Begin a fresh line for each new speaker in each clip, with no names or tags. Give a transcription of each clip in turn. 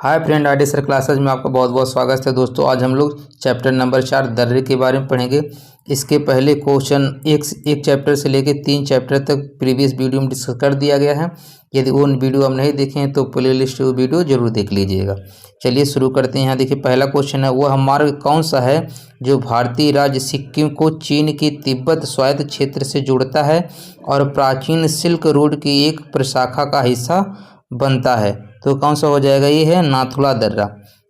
Hi friend, ID sir classes में आपका बहुत बहुत स्वागत है। दोस्तों आज हम लोग चैप्टर नंबर 4 दर्रे के बारे में पढ़ेंगे। इसके पहले क्वेश्चन एक चैप्टर से लेकर 3 चैप्टर तक प्रीवियस वीडियो में डिस्कस कर दिया गया है। यदि वो वीडियो हम नहीं देखे हैं तो प्ले लिस्ट वीडियो जरूर देख लीजिएगा। चलिए शुरू करते हैं। यहाँ देखिए पहला क्वेश्चन है, वह मार्ग कौन सा है जो भारतीय राज्य सिक्किम को चीन की तिब्बत स्वायत्त क्षेत्र से जोड़ता है और प्राचीन सिल्क रोड की एक प्रशाखा का हिस्सा बनता है? तो कौन सा हो जाएगा? ये है नाथुला दर्रा।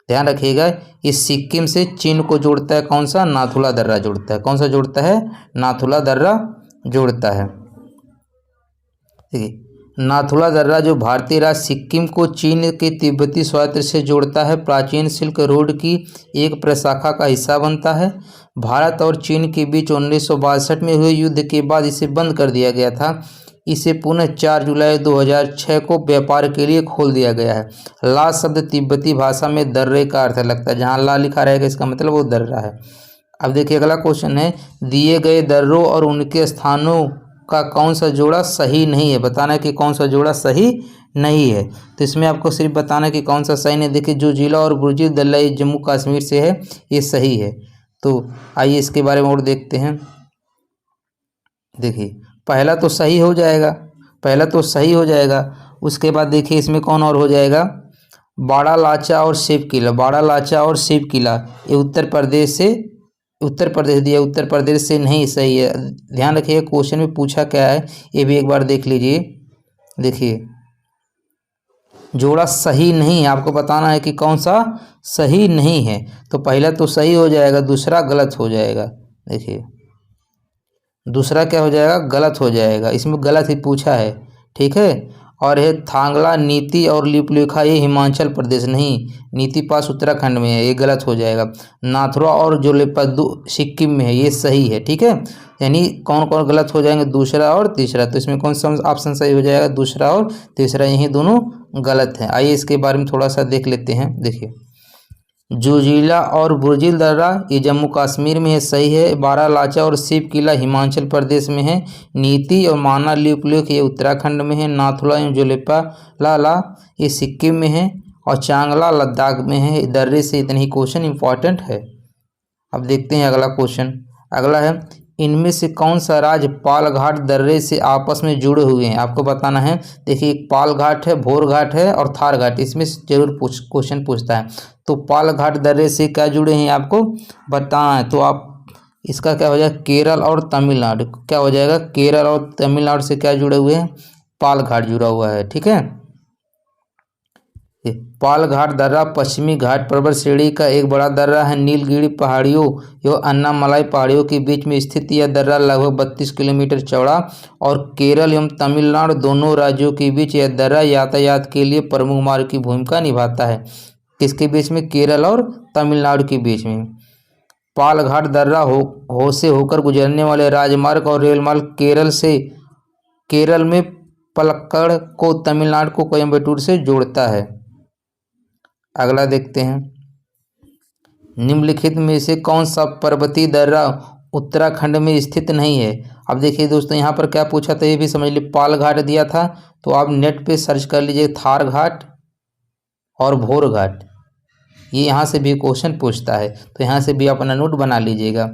ध्यान रखिएगा, इस सिक्किम से चीन को जोड़ता है कौन सा? नाथुला दर्रा जोड़ता है। कौन सा जोड़ता है? नाथुला दर्रा जोड़ता है। ठीक है, नाथुला दर्रा जो भारतीय राज्य सिक्किम को चीन के तिब्बती स्वायत्त से जोड़ता है, प्राचीन सिल्क रोड की एक प्रशाखा का हिस्सा बनता है। भारत और चीन के बीच 1962 में हुए युद्ध के बाद इसे बंद कर दिया गया था। इसे पुनः 4 जुलाई 2006 को व्यापार के लिए खोल दिया गया है। ला शब्द तिब्बती भाषा में दर्रे का अर्थ लगता है। जहाँ ला लिखा रहेगा इसका मतलब वो दर्रा है। अब देखिए अगला क्वेश्चन है, दिए गए दर्रों और उनके स्थानों का कौन सा जोड़ा सही नहीं है? बताना है कि कौन सा जोड़ा सही नहीं है। तो इसमें आपको सिर्फ बताना है कि कौन सा सही नहीं। देखिए जो जिला और बुर्जी दर्रा जम्मू कश्मीर से है, ये सही है। तो आइए इसके बारे में और देखते हैं। देखिए पहला तो सही हो जाएगा, उसके बाद देखिए इसमें कौन और हो जाएगा? बाड़ा लाचा और शिव किला, ये उत्तर प्रदेश दिया, उत्तर प्रदेश से नहीं सही है। ध्यान रखिए क्वेश्चन में पूछा क्या है, ये भी एक बार देख लीजिए। देखिए जोड़ा सही नहीं है, आपको बताना है कि कौन सा सही नहीं है। तो पहला तो सही हो जाएगा, दूसरा गलत हो जाएगा। देखिए दूसरा क्या हो जाएगा? गलत हो जाएगा। इसमें गलत ही पूछा है, ठीक है। और है थांगला, नीति और लिपुलेखा, ये हिमाचल प्रदेश नहीं, नीति पास उत्तराखंड में है, ये गलत हो जाएगा। नाथुला और जोलेपदु सिक्किम में है, ये सही है, ठीक है। यानी कौन कौन गलत हो जाएंगे? दूसरा और तीसरा। तो इसमें कौन सा ऑप्शन सही हो जाएगा? दूसरा और तीसरा, यही दोनों गलत है। आइए इसके बारे में थोड़ा सा देख लेते हैं। देखिए जोजिला और बुर्जिल दर्रा ये जम्मू कश्मीर में है, सही है। बारालाचा और शिव किला हिमाचल प्रदेश में है। नीति और माना लिपुलेख ये उत्तराखंड में है। नाथुला एवं जोलेपा लाला ये सिक्किम में है और चांगला लद्दाख में है। दर्रे से इतने ही क्वेश्चन इंपॉर्टेंट है। अब देखते हैं अगला क्वेश्चन। अगला है, इनमें से कौन सा राज्य पालघाट दर्रे से आपस में जुड़े हुए हैं? आपको बताना है। देखिए एक पालघाट है, भोर घाट है और थार घाट, इसमें जरूर क्वेश्चन पूछता है। तो पालघाट दर्रे से क्या जुड़े हैं आपको बताना है। तो आप इसका क्या हो जाएगा? केरल और तमिलनाडु। क्या हो जाएगा? केरल और तमिलनाडु से क्या जुड़े हुए हैं? पालघाट जुड़ा हुआ है, ठीक है। पालघाट दर्रा पश्चिमी घाट पर्वत श्रेणी का एक बड़ा दर्रा है। नीलगिरी पहाड़ियों एवं अन्नामलाई पहाड़ियों के बीच में स्थित यह दर्रा लगभग 32 किलोमीटर चौड़ा और केरल एवं तमिलनाडु दोनों राज्यों के बीच यह दर्रा यातायात के लिए प्रमुख मार्ग की भूमिका निभाता है। किसके बीच में? केरल और तमिलनाडु के बीच में। पालघाट दर्रा हो से होकर गुजरने वाले राजमार्ग और रेल मार्ग केरल में पलक्कड़ को तमिलनाडु को कोयम्बटूर से जोड़ता है। अगला देखते हैं, निम्नलिखित में से कौन सा पर्वतीय दर्रा उत्तराखंड में स्थित नहीं है? अब देखिए दोस्तों यहाँ पर क्या पूछा था ये भी समझ लीजिए। पालघाट दिया था तो आप नेट पे सर्च कर लीजिए थार घाट और भोर घाट, ये यहाँ से भी क्वेश्चन पूछता है, तो यहाँ से भी अपना नोट बना लीजिएगा।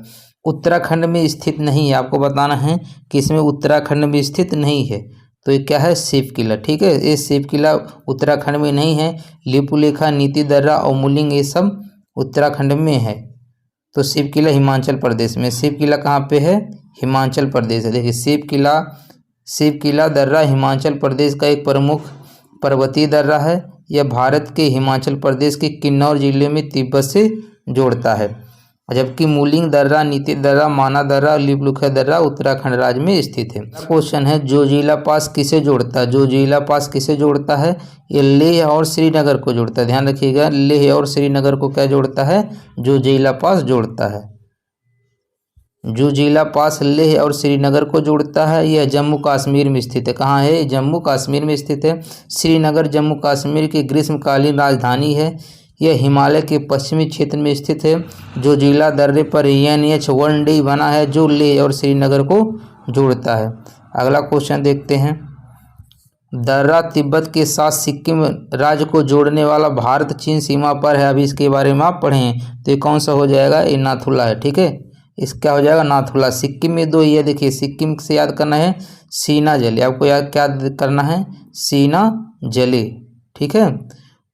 उत्तराखंड में स्थित नहीं है, आपको बताना है कि इसमें उत्तराखंड में स्थित नहीं है। तो ये क्या है? शिव किला, ठीक है। ये शिव किला उत्तराखंड में नहीं है। लिपुलेखा, नीति दर्रा और मुलिंग ये सब उत्तराखंड में है। तो शिव किला हिमाचल प्रदेश में। शिव किला कहाँ पे है? हिमाचल प्रदेश है। देखिए शिव किला दर्रा हिमाचल प्रदेश का एक प्रमुख पर्वतीय दर्रा है। यह भारत के हिमाचल प्रदेश के किन्नौर जिले में तिब्बत से जोड़ता है, जबकि मुलिंग दर्रा, नीति दर्रा, माना दर्रा, लिपुलेखा दर्रा उत्तराखंड राज्य में स्थित है। क्वेश्चन है, जोजिला पास किसे जोड़ता है? जोजिला पास किसे जोड़ता है? ये लेह और श्रीनगर को जोड़ता है। ध्यान रखिएगा, लेह और श्रीनगर को क्या जोड़ता है? जोजिला पास जोड़ता है। जोजिला पास लेह और श्रीनगर को जोड़ता है। यह जम्मू कश्मीर में स्थित है। कहाँ है? जम्मू कश्मीर में स्थित है। श्रीनगर जम्मू कश्मीर की ग्रीष्मकालीन राजधानी है। यह हिमालय के पश्चिमी क्षेत्र में स्थित है। जोजिला दर्रे पर NH1D बना है जो लेह और श्रीनगर को जोड़ता है। अगला क्वेश्चन देखते हैं। दर्रा तिब्बत के साथ सिक्किम राज्य को जोड़ने वाला भारत चीन सीमा पर है। अभी इसके बारे में आप पढ़ें तो ये कौन सा हो जाएगा, ये नाथुला है। ठीक है, इसका हो जाएगा नाथुला। सिक्किम में दो, ये देखिए सिक्किम से याद करना है सीना जली, आपको याद क्या करना है, सीना जली। ठीक है,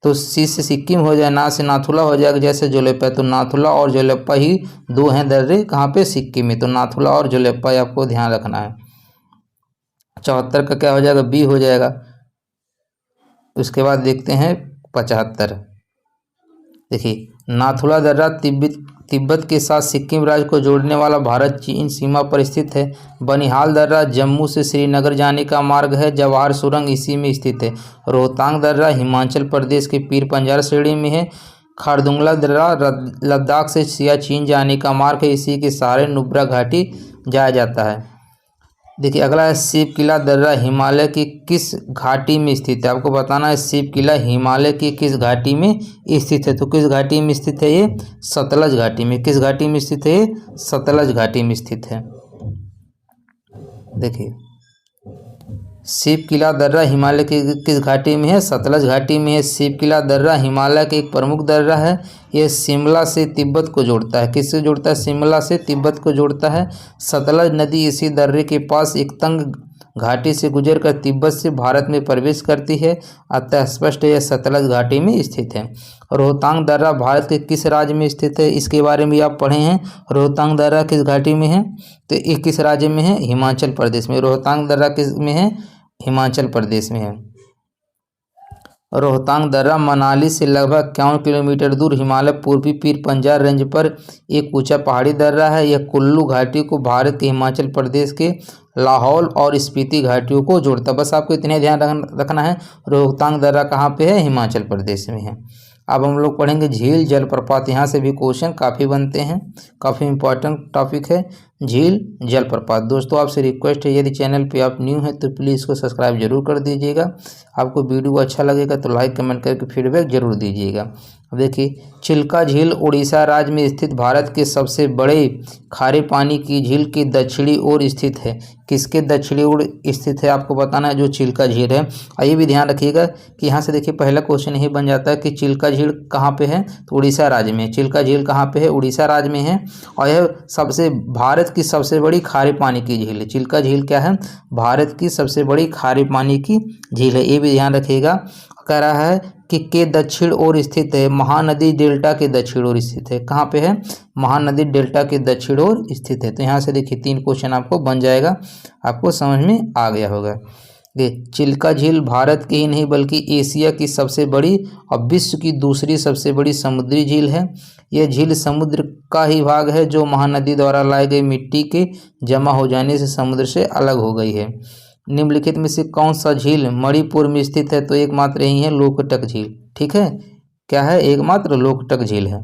तो सी से सिक्किम हो जाए, ना से नाथुला हो जाएगा, जैसे जोलेप्पा। तो नाथुला और जोलेप्पा ही दो हैं दर्रे, कहाँ पे, सिक्किम में। तो नाथुला और जोलेप्पा आपको ध्यान रखना है। 74 का क्या हो जाएगा, बी हो जाएगा। उसके बाद देखते हैं 75। देखिए नाथुला दर्रा तिब्बत के साथ सिक्किम राज्य को जोड़ने वाला भारत चीन सीमा पर स्थित है। बनिहाल दर्रा जम्मू से श्रीनगर जाने का मार्ग है। जवाहर सुरंग इसी में स्थित है। रोहतांग दर्रा हिमाचल प्रदेश के पीर पंजाल श्रेणी में है। खारदुंगला दर्रा लद्दाख से सियाचिन जाने का मार्ग है। इसी के सहारे नुब्रा घाटी जाया जाता है। देखिए अगला है शिव किला दर्रा हिमालय की किस घाटी में स्थित है। आपको बताना है शिव किला हिमालय की किस घाटी में स्थित है। तो किस घाटी में स्थित है, ये सतलज घाटी में। किस घाटी में स्थित है, ये सतलज घाटी में स्थित है। देखिए शिव किला दर्रा हिमालय के किस घाटी में है, सतलज घाटी में है। शिव किला दर्रा हिमालय के एक प्रमुख दर्रा है। यह शिमला से तिब्बत को जोड़ता है। किससे जोड़ता है, शिमला से तिब्बत को जोड़ता है। सतलज नदी इसी दर्रे के पास एक तंग घाटी से गुजरकर तिब्बत से भारत में प्रवेश करती है। अतः स्पष्ट है यह सतलज घाटी में स्थित है। रोहतांग दर्रा भारत के किस राज्य में स्थित है, इसके बारे में आप पढ़े हैं। रोहतांग दर्रा किस घाटी में है, तो ये किस राज्य में है, हिमाचल प्रदेश में। रोहतांग दर्रा किस में है, हिमाचल प्रदेश में है। रोहतांग दर्रा मनाली से लगभग 51 किलोमीटर दूर हिमालय पूर्वी पीर पंजाल रेंज पर एक ऊंचा पहाड़ी दर्रा है। यह कुल्लू घाटी को भारत के हिमाचल प्रदेश के लाहौल और स्पीति घाटियों को जोड़ता है। बस आपको इतने ध्यान रखना है। रोहतांग दर्रा कहाँ पे है, हिमाचल प्रदेश में है। अब हम लोग पढ़ेंगे झील जलप्रपात। यहाँ से भी क्वेश्चन काफ़ी बनते हैं, काफ़ी इंपॉर्टेंट टॉपिक है झील जलप्रपात। दोस्तों आपसे रिक्वेस्ट है, यदि चैनल पे आप न्यू हैं तो प्लीज़ इसको सब्सक्राइब जरूर कर दीजिएगा। आपको वीडियो अच्छा लगेगा तो लाइक कमेंट करके फीडबैक जरूर दीजिएगा। अब देखिए चिल्का झील उड़ीसा राज्य में स्थित भारत के सबसे बड़े खारे पानी की झील के दक्षिणी ओर स्थित है। किसके दक्षिणी ओर स्थित है, आपको बताना है, जो चिल्का झील है। ये भी ध्यान रखिएगा कि यहाँ से देखिए पहला क्वेश्चन यही बन जाता है कि चिल्का झील कहाँ पे है, तो उड़ीसा राज्य में। चिल्का झील कहाँ पे है, उड़ीसा राज्य में है। और यह भारत की सबसे बड़ी खारे पानी की झील है। चिल्का झील क्या है, भारत की सबसे बड़ी खारे पानी की झील है। ये भी ध्यान रखिएगा। कह रहा है कि के दक्षिण ओर स्थित है, महानदी डेल्टा के दक्षिण ओर स्थित है। कहाँ पे है, महानदी डेल्टा के दक्षिण ओर स्थित है। तो यहाँ से देखिए 3 क्वेश्चन आपको बन जाएगा, आपको समझ में आ गया होगा। चिल्का झील भारत की ही नहीं बल्कि एशिया की सबसे बड़ी और विश्व की दूसरी सबसे बड़ी समुद्री झील है। यह झील समुद्र का ही भाग है जो महानदी द्वारा लाए गए मिट्टी के जमा हो जाने से समुद्र से अलग हो गई है। निम्नलिखित में से कौन सा झील मणिपुर में स्थित है, तो एकमात्र यही है लोकटक झील। ठीक है, क्या है, एकमात्र लोकटक झील है।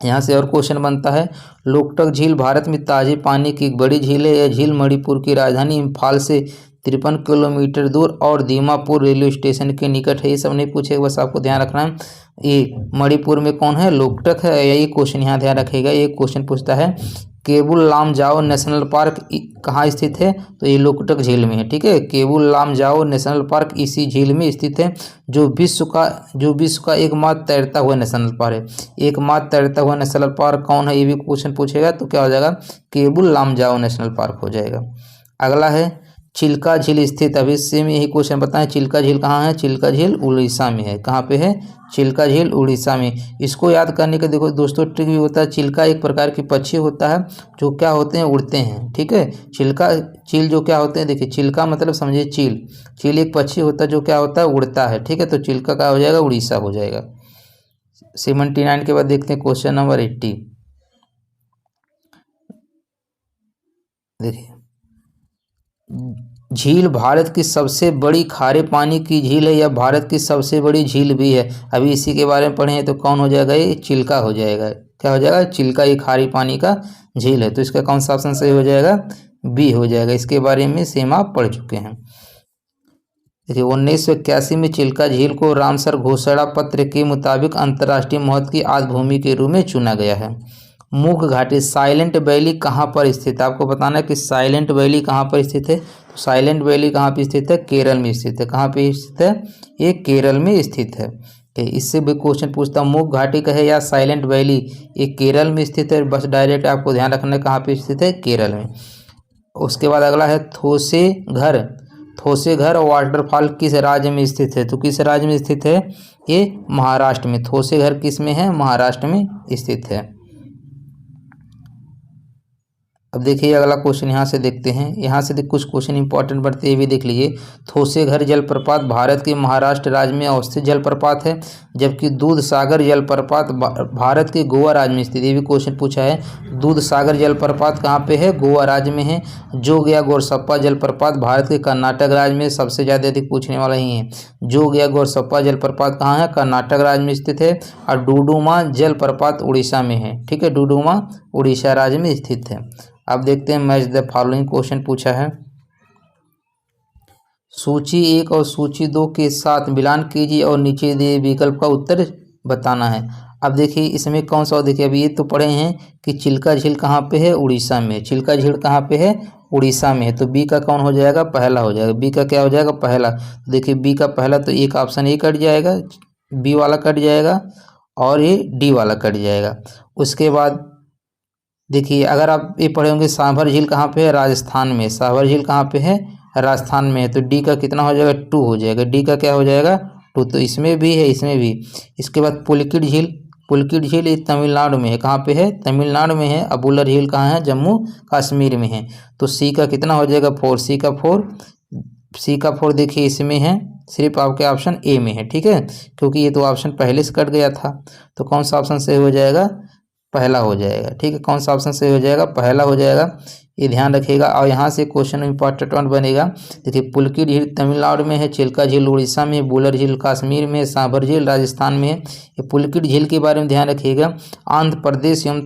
यहाँ से और क्वेश्चन बनता है, लोकटक झील भारत में ताजे पानी की एक बड़ी झील है। यह झील मणिपुर की राजधानी इम्फाल से 53 किलोमीटर दूर और दीमापुर रेलवे स्टेशन के निकट है। ये सब नहीं पूछेगा, बस आपको ध्यान रखना है ये मणिपुर में कौन है, लोकटक है। यही क्वेश्चन यहाँ ध्यान रखेगा। ये क्वेश्चन पूछता है केबुल लामजाओ नेशनल पार्क कहाँ स्थित है, तो ये लोकटक झील में है। ठीक है, केबुल लामजाओ नेशनल पार्क इसी झील में स्थित है, जो विश्व का एकमात्र तैरता हुआ नेशनल पार्क है। एकमात्र तैरता हुआ नेशनल पार्क कौन है, ये भी क्वेश्चन पूछेगा, तो क्या हो जाएगा, केबुल लामजाओ नेशनल पार्क हो जाएगा। अगला है चिल्का झील स्थित, अभी सेम यही क्वेश्चन बताएं, चिल्का झील कहाँ है, चिल्का झील उड़ीसा में है। कहाँ पे है, चिल्का झील उड़ीसा में। इसको याद करने का देखो दोस्तों ट्रिक भी होता है। चिल्का एक प्रकार की पक्षी होता है जो क्या होते हैं, उड़ते हैं। ठीक है, चील जो क्या होते हैं, देखिए चिल्का मतलब समझिए चील एक पक्षी होता है जो क्या होता है, उड़ता है। ठीक है, तो चिल्का क्या हो जाएगा, उड़ीसा हो जाएगा। 79 के बाद देखते हैं क्वेश्चन नंबर 80। देखिए झील भारत की सबसे बड़ी खारे पानी की झील है, या भारत की सबसे बड़ी झील भी है। अभी इसी के बारे में पढ़े तो कौन हो जाएगा, ये चिल्का हो जाएगा। क्या हो जाएगा, चिल्का ये खारे पानी का झील है। तो इसका कौन सा ऑप्शन सही हो जाएगा, बी हो जाएगा। इसके बारे में सेम आप पढ़ चुके हैं। देखिए 1981 में चिल्का झील को रामसर घोषणा पत्र के मुताबिक अंतर्राष्ट्रीय महत्व की आद्य भूमि के रूप में चुना गया है। मूक घाटी साइलेंट वैली कहाँ पर स्थित है, आपको बताना है कि साइलेंट वैली कहाँ पर स्थित है। साइलेंट वैली कहाँ पे स्थित है? केरल में स्थित है। कहाँ पे स्थित है? ये केरल में स्थित है। इससे भी क्वेश्चन पूछता हूँ, मूक घाटी कहे या साइलेंट वैली, ये केरल में स्थित है। बस डायरेक्ट आपको ध्यान रखना है कहाँ पे स्थित है? केरल में। उसके बाद अगला है थोसेघर। थोसेघर वाटरफॉल किस राज्य में स्थित है? तो किस राज्य में स्थित है? ये महाराष्ट्र में। थोसेघर किस में है? महाराष्ट्र में स्थित है। अब देखिए अगला क्वेश्चन यहाँ से देखते हैं। यहाँ से कुछ क्वेश्चन इंपॉर्टेंट बढ़ते हुए देख लीजिए। थोसेघर जलप्रपात भारत के महाराष्ट्र राज्य में अवस्थित जलप्रपात है, जबकि दूधसागर जलप्रपात भारत के गोवा राज्य में स्थित है। ये भी क्वेश्चन पूछा है। दूधसागर जलप्रपात कहाँ पे है? गोवा राज्य में है। जोग या गोरसप्पा जलप्रपात भारत के कर्नाटक राज्य में, सबसे ज़्यादा अधिक पूछने वाला ही है। जोग या गोरसप्पा जलप्रपात कहाँ है? कर्नाटक राज्य में स्थित है। और डुडुमा जलप्रपात उड़ीसा में है। ठीक है, डुडुमा उड़ीसा राज्य में स्थित है। अब देखते हैं मैच द फॉलोइंग क्वेश्चन पूछा है। सूची 1 और सूची 2 के साथ मिलान कीजिए और नीचे दिए विकल्प का उत्तर बताना है। अब देखिए इसमें कौन सा, देखिए अभी ये तो पढ़े हैं कि चिल्का झील कहाँ पे है? उड़ीसा में। चिल्का झील कहाँ पे है? उड़ीसा में है। तो बी का कौन हो जाएगा? पहला हो जाएगा। बी का क्या हो जाएगा? पहला। तो देखिए बी का पहला, तो एक ऑप्शन ए कट जाएगा, बी वाला कट जाएगा और ये डी वाला कट जाएगा। उसके बाद देखिए अगर आप ये पढ़े होंगे सांभर झील कहाँ पे है? राजस्थान में। सांभर झील कहाँ पे है? राजस्थान में है। तो डी का कितना हो जाएगा? 2 हो जाएगा। डी का क्या हो जाएगा? 2। तो इसमें भी है, इसमें भी। इसके बाद पुलकित झील। पुलकित झील ये तमिलनाडु में है। कहाँ पे है? तमिलनाडु में है। अब बुलर झील कहाँ है? जम्मू कश्मीर में है। तो सी का कितना हो जाएगा? 4। सी का 4। सी का 4 देखिए इसमें है, सिर्फ आपके ऑप्शन ए में है। ठीक है, क्योंकि ये तो ऑप्शन पहले से कट गया था। तो कौन सा ऑप्शन सही हो जाएगा? पहला हो जाएगा। ठीक है, कौन सा ऑप्शन सही हो जाएगा? पहला हो जाएगा। ये ध्यान रखिएगा। और यहाँ से क्वेश्चन इंपॉर्टेंट वन बनेगा। देखिए पुलकित झील तमिलनाडु में है, चिल्का झील उड़ीसा में, बुलर झील कश्मीर में, सांभर झील राजस्थान में है। ये पुलकित झील के बारे में ध्यान रखिएगा। आंध्र प्रदेश एवं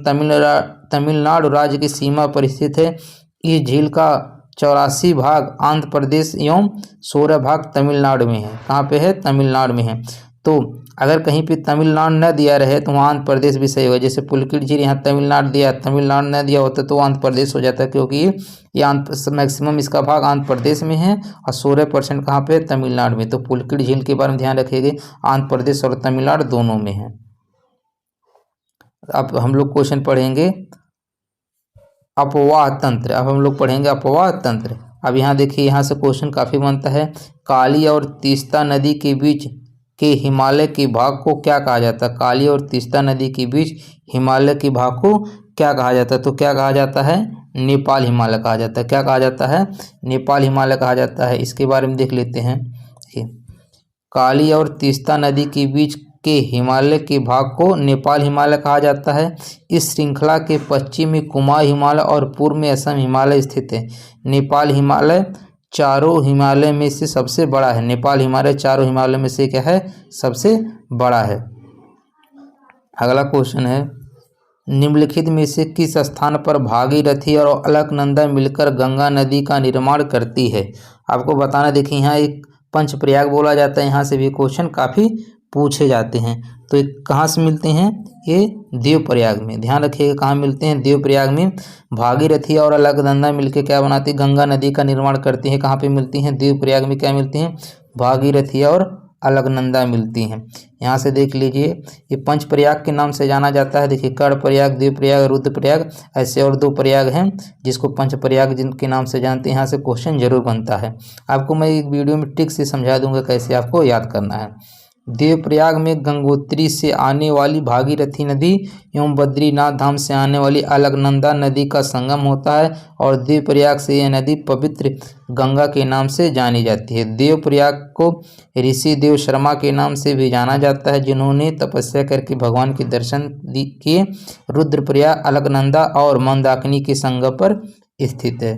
तमिलनाडु राज्य की सीमा पर स्थित है। इस झील का 84 भाग आंध्र प्रदेश एवं 16 भाग तमिलनाडु में है। कहाँ पे है? तमिलनाडु में है। तो अगर कहीं पे तमिलनाडु न दिया रहे तो वहाँ आंध्र प्रदेश भी सही होगा। जैसे पुलकित झील यहाँ तमिलनाडु दिया, तमिलनाडु न दिया होता तो आंध्र प्रदेश हो जाता है, क्योंकि ये मैक्सिमम इसका भाग आंध्र प्रदेश में है और 16% कहाँ पे? तमिलनाडु में। तो पुलकित झील के बारे में ध्यान रखिएगा, आंध्र प्रदेश और तमिलनाडु दोनों में है। अब हम लोग क्वेश्चन पढ़ेंगे अपवाह तंत्र। अब हम लोग पढ़ेंगे अपवाह तंत्र। अब यहाँ देखिए, यहाँ से क्वेश्चन काफ़ी बनता है। काली और तीस्ता नदी के बीच के हिमालय के भाग को क्या कहा जाता है? काली और तीस्ता नदी के बीच हिमालय के भाग को क्या कहा जाता है? तो क्या कहा जाता है? नेपाल हिमालय कहा जाता है। क्या कहा जाता है? नेपाल हिमालय कहा जाता है। इसके बारे में देख लेते हैं। काली और तीस्ता नदी के बीच के हिमालय के भाग को नेपाल हिमालय कहा जाता है। इस श्रृंखला के पश्चिम में कुमाऊं हिमालय और पूर्व में असम हिमालय स्थित है। नेपाल हिमालय चारों हिमालय में से सबसे बड़ा है। नेपाल हिमालय चारों हिमालय में से क्या है? सबसे बड़ा है। अगला क्वेश्चन है, निम्नलिखित में से किस स्थान पर भागीरथी और अलकनंदा मिलकर गंगा नदी का निर्माण करती है? आपको बताना। देखिए यहाँ एक पंचप्रयाग बोला जाता है, यहाँ से भी क्वेश्चन काफ़ी पूछे जाते हैं। तो ये कहाँ से मिलते हैं? ये देवप्रयाग में। ध्यान रखिएगा कहाँ मिलते हैं? देवप्रयाग में। भागीरथी और अलकनंदा मिलकर क्या बनाती है? गंगा नदी का निर्माण करती हैं। कहाँ पे मिलती हैं? देवप्रयाग में। क्या मिलती हैं? भागीरथी और अलकनंदा मिलती हैं। यहाँ से देख लीजिए, ये पंचप्रयाग के नाम से जाना जाता है। देखिए कर्णप्रयाग, देवप्रयाग, रुद्रप्रयाग, ऐसे और 2 प्रयाग हैं जिसको पंचप्रयाग जिनके नाम से जानते हैं। यहाँ से क्वेश्चन जरूर बनता है। आपको मैं एक वीडियो में ट्रिक से समझा दूंगा कैसे आपको याद करना है। देवप्रयाग में गंगोत्री से आने वाली भागीरथी नदी एवं बद्रीनाथ धाम से आने वाली अलकनंदा नदी का संगम होता है और देवप्रयाग से यह नदी पवित्र गंगा के नाम से जानी जाती है। देवप्रयाग को ऋषि देव शर्मा के नाम से भी जाना जाता है, जिन्होंने तपस्या करके भगवान के दर्शन किए। रुद्रप्रयाग अलकनंदा और मंदाकिनी के संगम पर स्थित है।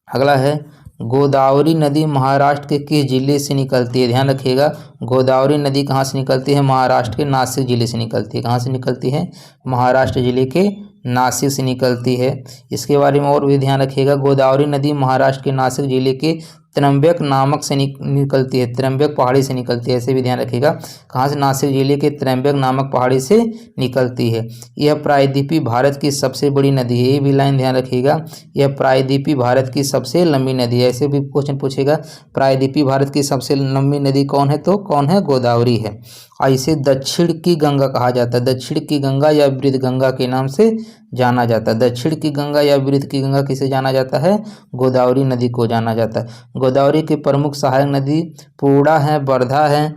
अगला है, गोदावरी नदी महाराष्ट्र के किस जिले से निकलती है? ध्यान रखिएगा, गोदावरी नदी कहाँ से निकलती है? महाराष्ट्र के नासिक जिले से निकलती है। कहाँ से निकलती है? महाराष्ट्र जिले के नासिक से निकलती है। इसके बारे में और भी ध्यान रखिएगा। गोदावरी नदी महाराष्ट्र के नासिक जिले के त्र्यंबक नामक से निकलती है, त्र्यंबक पहाड़ी से निकलती है, ऐसे भी ध्यान रखिएगा। कहाँ से? नासिक जिले के त्र्यंबक नामक पहाड़ी से निकलती है। यह प्रायद्वीपीय भारत की सबसे बड़ी नदी है, ये भी लाइन ध्यान रखिएगा। यह प्रायद्वीपीय भारत की सबसे लंबी नदी है, ऐसे भी क्वेश्चन पूछेगा। प्रायद्वीपीय भारत की सबसे लंबी नदी कौन है? तो कौन है? गोदावरी है। और इसे दक्षिण की गंगा कहा जाता है, दक्षिण की गंगा या वृद्ध गंगा के नाम से जाना जाता है। दक्षिण की गंगा या वृद्ध की गंगा किसे जाना जाता है? गोदावरी नदी को जाना जाता है। गोदावरी की प्रमुख सहायक नदी पूर्णा है, वर्धा है,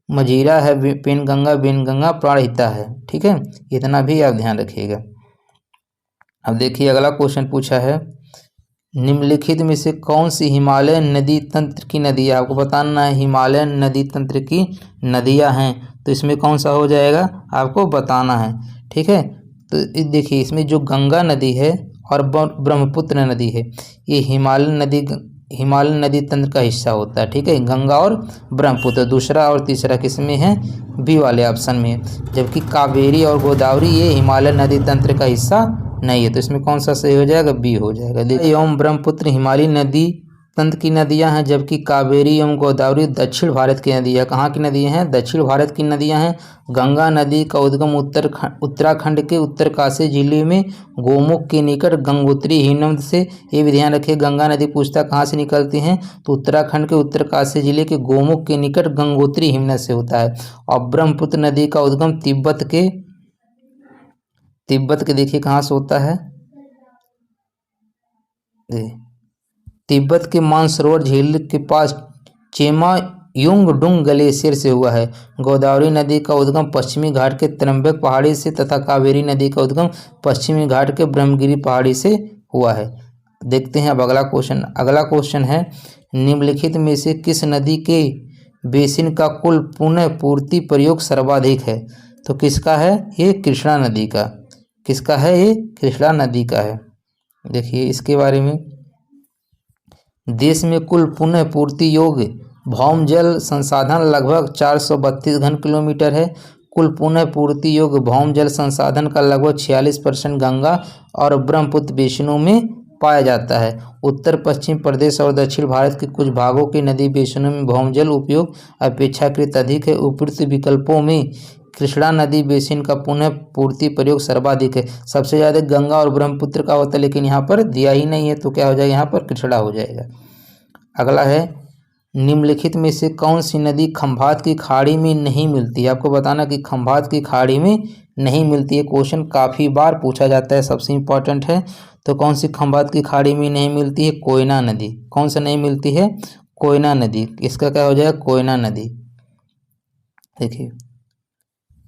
मजीरा है, पेनगंगा, प्राणहिता है। ठीक है, इतना भी आप ध्यान रखिएगा। अब देखिए अगला क्वेश्चन पूछा है, निम्नलिखित में से कौन सी हिमालय नदी तंत्र की नदी है? आपको बताना है हिमालय नदी तंत्र की नदियां हैं, तो इसमें कौन सा हो जाएगा आपको बताना है। ठीक है, तो देखिए इसमें जो गंगा नदी है और ब्रह्मपुत्र नदी है, ये हिमालय नदी तंत्र का हिस्सा होता है। ठीक है, गंगा और ब्रह्मपुत्र, दूसरा और तीसरा किसमें है? बी वाले ऑप्शन में है। जबकि कावेरी और गोदावरी ये हिमालय नदी तंत्र का हिस्सा नहीं है, तो इसमें कौन सा सही हो जाएगा? बी हो जाएगा। देखिए एवं ब्रह्मपुत्र हिमालय नदी तंत्र की नदियां हैं, जबकि कावेरी एवं गोदावरी दक्षिण भारत की नदियां। कहाँ की नदियां हैं? दक्षिण भारत की नदियां हैं। गंगा नदी का उद्गम उत्तराखंड के उत्तरकाशी जिले में गोमुख के निकट गंगोत्री हिमनद से, ये भी ध्यान रखिए। गंगा नदी पूछता कहाँ से निकलती हैं? तो उत्तराखंड के उत्तरकाशी जिले के गोमुख के निकट गंगोत्री हिमनद से होता है। और ब्रह्मपुत्र नदी का उद्गम तिब्बत के देखिए कहाँ से होता है? तिब्बत के मानसरोवर झील के पास चेमा युंगडुंग ग्लेशियर से हुआ है। गोदावरी नदी का उद्गम पश्चिमी घाट के त्र्यंबक पहाड़ी से तथा कावेरी नदी का उद्गम पश्चिमी घाट के ब्रह्मगिरी पहाड़ी से हुआ है। देखते हैं अब अगला क्वेश्चन। अगला क्वेश्चन है, निम्नलिखित में से किस नदी के बेसिन का कुल पुनः पूर्ति प्रयोग सर्वाधिक है? तो किसका है? ये कृष्णा नदी का। किसका है? ये कृष्णा नदी का है। देखिए इसके बारे में, देश में कुल पुनः पूर्ति योग्य भौम जल संसाधन लगभग 432 घन किलोमीटर है। कुल पुनः पूर्ति योग्य भौम जल संसाधन का लगभग 46% गंगा और ब्रह्मपुत्र बेसिनों में पाया जाता है। उत्तर पश्चिम प्रदेश और दक्षिण भारत के कुछ भागों के नदी बेसिनों में भौम जल उपयोग अपेक्षाकृत अधिक है। उपरोक्त विकल्पों में कृष्णा नदी बेसिन का पुनः पूर्ति प्रयोग सर्वाधिक है। सबसे ज़्यादा गंगा और ब्रह्मपुत्र का होता है, लेकिन यहाँ पर दिया ही नहीं है, तो क्या हो जाएगा? यहाँ पर कृष्णा हो जाएगा। अगला है, निम्नलिखित में से कौन सी नदी खंभात की खाड़ी में नहीं मिलती है? आपको बताना कि खंभात की खाड़ी में नहीं मिलती है। क्वेश्चन काफ़ी बार पूछा जाता है, सबसे इम्पोर्टेंट है। तो कौन सी खंभात की खाड़ी में नहीं मिलती है? कोयना नदी। कौन सा नहीं मिलती है? कोयना नदी। इसका क्या हो जाएगा? कोयना नदी। देखिए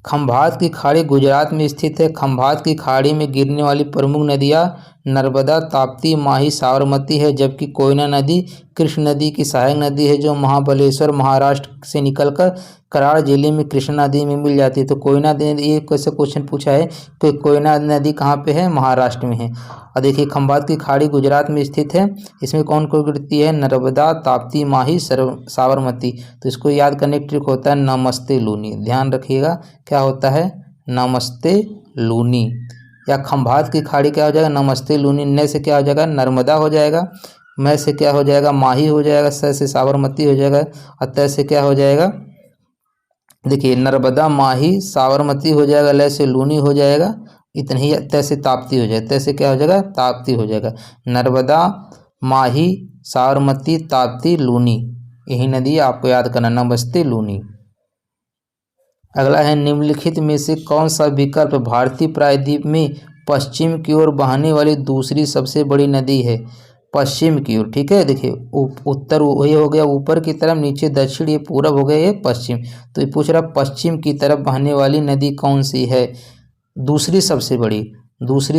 खंभात की खाड़ी गुजरात में स्थित है। खंभात की खाड़ी में गिरने वाली प्रमुख नदियाँ नर्मदा, ताप्ती, माही, साबरमती है, जबकि कोयना नदी कृष्ण नदी की सहायक नदी है, जो महाबलेश्वर महाराष्ट्र से निकलकर कराड़ जिले में कृष्णा नदी में मिल जाती है। तो कोयना नदी, ये कैसे क्वेश्चन पूछा है कि कोयना नदी कहाँ पे है? महाराष्ट्र में है। और देखिए खंभात की खाड़ी गुजरात में स्थित है। इसमें कौन कौन गिरती है? नर्मदा, ताप्ती, माही, साबरमती। तो इसको याद करने का ट्रिक होता है नमस्ते लूनी। ध्यान रखिएगा क्या होता है? नमस्ते लूनी। या खंभात की खाड़ी क्या हो जाएगा? नमस्ते लूनी। न से क्या हो जाएगा? नर्मदा हो जाएगा। मैं से क्या हो जाएगा? माही हो जाएगा। स से साबरमती हो जाएगा। और तय से क्या हो जाएगा? देखिए नर्मदा, माही, साबरमती हो जाएगा। लय से लूनी हो जाएगा। इतनी ही। तय से ताप्ती हो जाएगा। तय से क्या हो जाएगा? ताप्ती हो जाएगा। नर्मदा, माही, साबरमती, ताप्ती, लूनी, यही नदी आपको याद करना। नमस्ते लूनी। अगला है, निम्नलिखित में से कौन सा विकल्प भारतीय प्रायद्वीप में पश्चिम की ओर बहने वाली दूसरी सबसे बड़ी नदी है? पश्चिम की ओर। ठीक है, देखिए उत्तर ये हो गया ऊपर की तरफ, नीचे दक्षिण, ये पूरब हो गया, ये पश्चिम। तो ये पूछ रहा पश्चिम की तरफ बहने वाली नदी कौन सी है? दूसरी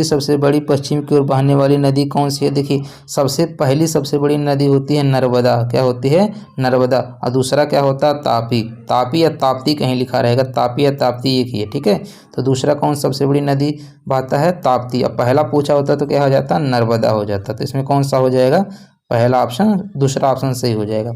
सबसे बड़ी पश्चिम की ओर बहने वाली नदी कौन सी है? देखिए सबसे पहली सबसे बड़ी नदी होती है नर्मदा। क्या होती है? नर्मदा। और दूसरा क्या होता है? तापी। तापी या ताप्ती कहीं लिखा रहेगा, तापी या ताप्ती एक ही है। ठीक है, तो दूसरा कौन सबसे बड़ी नदी बहता है? ताप्ती। अब पहला पूछा होता तो क्या हो जाता? नर्मदा हो जाता। तो इसमें कौन सा हो जाएगा? पहला ऑप्शन, दूसरा ऑप्शन सही हो जाएगा।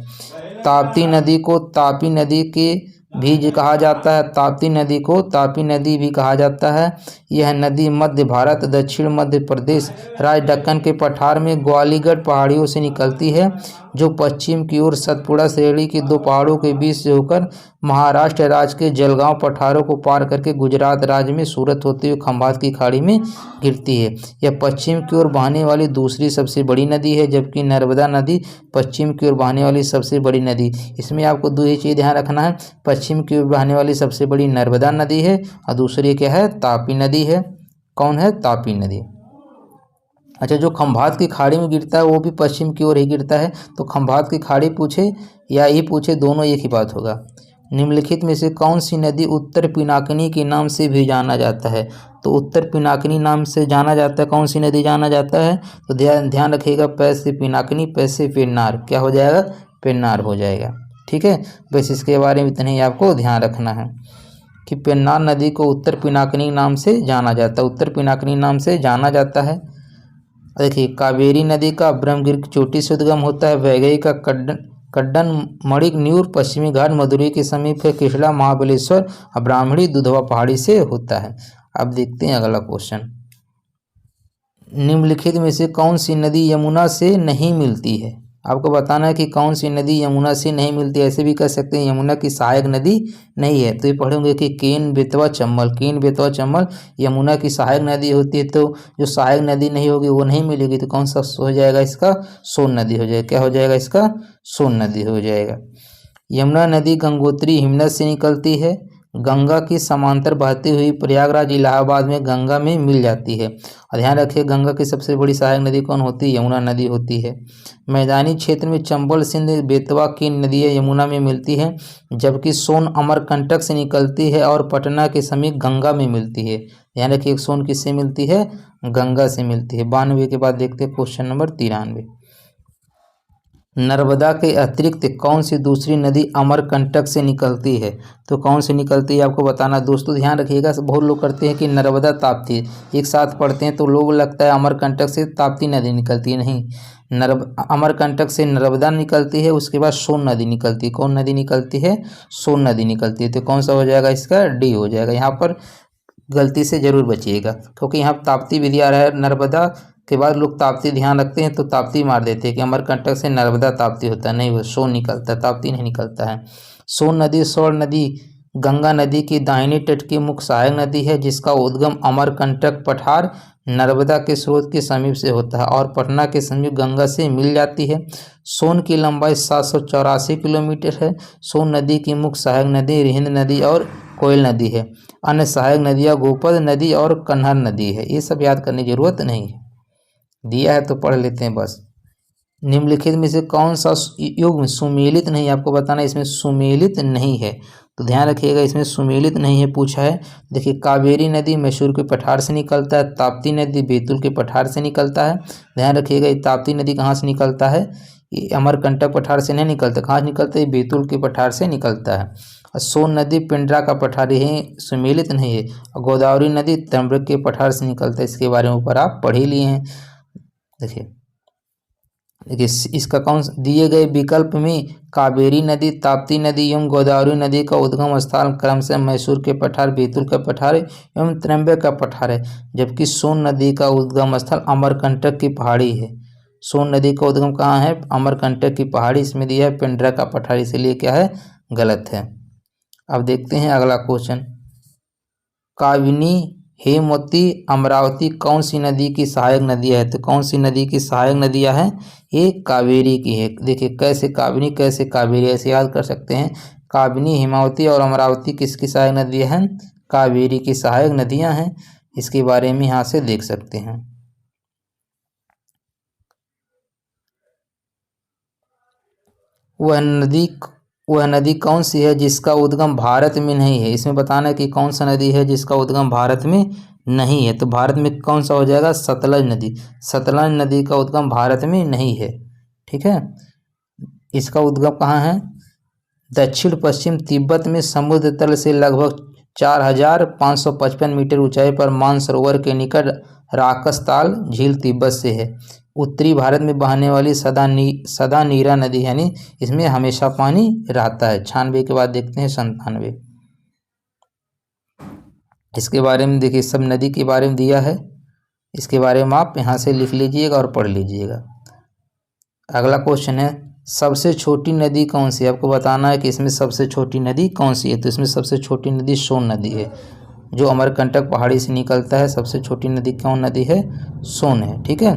ताप्ती नदी को तापी नदी के भी कहा जाता है। ताप्ती नदी को तापी नदी भी कहा जाता है। यह नदी मध्य भारत, दक्षिण मध्य प्रदेश राज्य दक्कन के पठार में ग्वालियर पहाड़ियों से निकलती है। जो पश्चिम की ओर सतपुड़ा श्रेणी के दो पहाड़ों के बीच से होकर महाराष्ट्र राज्य के जलगांव पठारों को पार करके गुजरात राज्य में सूरत होते हुए खंभात की खाड़ी में गिरती है। यह पश्चिम की ओर बहने वाली दूसरी सबसे बड़ी नदी है, जबकि नर्मदा नदी पश्चिम की ओर बहने वाली सबसे बड़ी नदी। इसमें आपको दो ही चीज़ ध्यान रखना है, पश्चिम की ओर बहने वाली सबसे बड़ी नर्मदा नदी है और दूसरी क्या है, तापी नदी है। कौन है, तापी नदी। अच्छा, जो खंभात की खाड़ी में गिरता है वो भी पश्चिम की ओर ही गिरता है, तो खंभात की खाड़ी पूछे या ये पूछे, दोनों एक ही बात होगा। निम्नलिखित में से कौन सी नदी उत्तर पिनाकिनी के नाम से भी जाना जाता है? तो उत्तर पिनाकिनी नाम से जाना जाता है, कौन सी नदी जाना जाता है? तो ध्यान रखिएगा, पै से पिनाकिनी, पै से पेन्नार, क्या हो जाएगा, पेन्नार हो जाएगा। ठीक है, बस इसके बारे में इतना ही आपको ध्यान रखना है कि पेन्नार नदी को उत्तर पिनाकिनी नाम से जाना जाता है, उत्तर पिनाकिनी नाम से जाना जाता है। देखिए, कावेरी नदी का ब्रह्मगिर की चोटी से उद्गम होता है, वैगई का कड्डन मणिकन्यूर पश्चिमी घाट मदुरई के समीप है, कृष्णा महाबलेश्वर और ब्राह्मणी दुधवा पहाड़ी से होता है। अब देखते हैं अगला क्वेश्चन, निम्नलिखित में से कौन सी नदी यमुना से नहीं मिलती है? आपको बताना है कि कौन सी नदी यमुना से नहीं मिलती है। ऐसे भी कह सकते हैं यमुना की सहायक नदी नहीं है, तो ये पढ़ेंगे कि केन बेतवा चंबल, केन बेतवा चंबल यमुना की सहायक नदी होती है, तो जो सहायक नदी नहीं होगी वो नहीं मिलेगी, तो कौन सा हो जाएगा इसका, सोन नदी हो जाएगा। क्या हो जाएगा इसका, सोन नदी हो जाएगा। यमुना नदी गंगोत्री हिमनद से निकलती है, गंगा की समांतर बहती हुई प्रयागराज इलाहाबाद में गंगा में मिल जाती है। और ध्यान रखिए, गंगा की सबसे बड़ी सहायक नदी कौन होती है, यमुना नदी होती है। मैदानी क्षेत्र में चंबल सिंध बेतवा की नदियाँ यमुना में मिलती हैं, जबकि सोन अमरकंटक से निकलती है और पटना के समीप गंगा में मिलती है। ध्यान रखिए, सोन किससे मिलती है, गंगा से मिलती है। 92 के बाद देखते हैं क्वेश्चन नंबर 93, नर्मदा के अतिरिक्त कौन सी दूसरी नदी अमरकंटक से निकलती है? तो कौन सी निकलती है आपको बताना। दोस्तों ध्यान रखिएगा, बहुत लोग करते हैं कि नर्मदा ताप्ती एक साथ पढ़ते हैं, तो लोग लगता है अमरकंटक से ताप्ती नदी निकलती है, नहीं। अमरकंटक से नर्मदा निकलती है, उसके बाद सोन नदी निकलती है। कौन नदी निकलती है, सोन नदी निकलती है। तो कौन सा हो जाएगा इसका, डी हो जाएगा। यहाँ पर गलती से जरूर बचिएगा, क्योंकि यहाँ ताप्ती भी दिया रहा है, नर्मदा के बाद लोग ताप्ती ध्यान रखते हैं तो ताप्ती मार देते हैं कि अमरकंटक से नर्मदा ताप्ती होता है, नहीं, वो सोन निकलता है, ताप्ती नहीं निकलता है। सोन नदी स्वर्ण नदी गंगा नदी की दाहिने तट की मुख्य सहायक नदी है, जिसका उद्गम अमरकंटक पठार नर्मदा के स्रोत के समीप से होता है और पटना के समीप गंगा से मिल जाती है। सोन की लंबाई 784 किलोमीटर है। सोन नदी की मुख्य सहायक नदी रिहिंद नदी और कोयल नदी है। अन्य सहायक नदियाँ गोपद नदी और कन्हर नदी है। ये सब याद करने की जरूरत नहीं है, दिया है तो पढ़ लेते हैं बस। निम्नलिखित में से कौन सा युग्म सुमेलित नहीं, आपको बताना इसमें सुमेलित नहीं है, तो ध्यान रखिएगा इसमें सुमेलित नहीं है पूछा है। देखिए, कावेरी नदी मैसूर के पठार से निकलता है, ताप्ती नदी बैतूल के पठार से निकलता है। ध्यान रखिएगा, ये ताप्ती नदी कहाँ से निकलता है, ये अमरकंटक पठार से नहीं निकलता, कहाँ से निकलता है, बैतूल के पठार से निकलता है। और सोन नदी पिंडरा का पठार है, सुमेलित नहीं है। और गोदावरी नदी तंब्रक के पठार से निकलता है, इसके बारे में ऊपर आप पढ़ ही लिए हैं। देखिए इसका कौन दिए गए विकल्प में कावेरी नदी, ताप्ती नदी एवं गोदावरी नदी का उद्गम स्थान क्रमशः मैसूर के पठार, बैतूल का पठार एवं त्र्यंबक का पठार है, जबकि सोन नदी का उद्गम स्थल अमरकंटक की पहाड़ी है। सोन नदी का उद्गम कहाँ है, अमरकंटक की पहाड़ी, इसमें दिया है पिंडरा का पठार, इसलिए क्या है, गलत है। अब देखते हैं अगला क्वेश्चन, काबिनी हेमवती अमरावती कौन सी नदी की सहायक नदियाँ है? तो कौन सी नदी की सहायक नदियाँ हैं, ये कावेरी की है। देखिए कैसे काबिनी कैसे कावेरी, ऐसे याद कर सकते हैं। काबिनी हेमावती और अमरावती किसकी सहायक नदियाँ हैं, कावेरी की सहायक नदियाँ हैं। इसके बारे में यहाँ से देख सकते हैं। वह नदी कौन सी है जिसका उद्गम भारत में नहीं है? इसमें बताना है कि कौन सा नदी है जिसका उद्गम भारत में नहीं है। तो भारत में कौन सा हो जाएगा, सतलज नदी। सतलज नदी का उद्गम भारत में नहीं है, ठीक है। इसका उद्गम कहाँ है, दक्षिण पश्चिम तिब्बत में समुद्र तल से लगभग 4555 मीटर ऊंचाई पर मानसरोवर के निकट राकसताल झील तिब्बत से है। उत्तरी भारत में बहने वाली सदा नीरा नदी, यानी इसमें हमेशा पानी रहता है। 96 के बाद देखते हैं 97। इसके बारे में देखिए, सब नदी के बारे में दिया है, इसके बारे में आप यहाँ से लिख लीजिएगा और पढ़ लीजिएगा। अगला क्वेश्चन है, सबसे छोटी नदी कौन सी है, आपको बताना है कि इसमें सबसे छोटी नदी कौन सी है। तो इसमें सबसे छोटी नदी सोन नदी है, जो अमरकंटक पहाड़ी से निकलता है। सबसे छोटी नदी कौन नदी है, सोन है। ठीक है,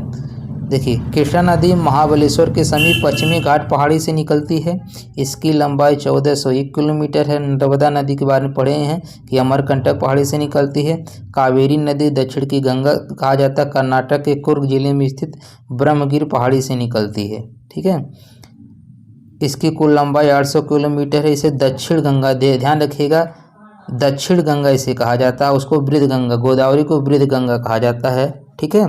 देखिए कृष्णा नदी महाबलेश्वर के समीप पश्चिमी घाट पहाड़ी से निकलती है। इसकी लंबाई 1401 किलोमीटर है। नर्मदा नदी के बारे में पढ़े हैं कि अमरकंटक पहाड़ी से निकलती है। कावेरी नदी दक्षिण की गंगा कहा जाता है, कर्नाटक के कुर्ग जिले में स्थित ब्रह्मगिर पहाड़ी से निकलती है। ठीक है, इसकी कुल लंबाई 800 किलोमीटर है। इसे दक्षिण गंगा, ध्यान रखिएगा, दक्षिण गंगा इसे कहा जाता है। उसको वृद्ध गंगा, गोदावरी को वृद्ध गंगा कहा जाता है। ठीक है,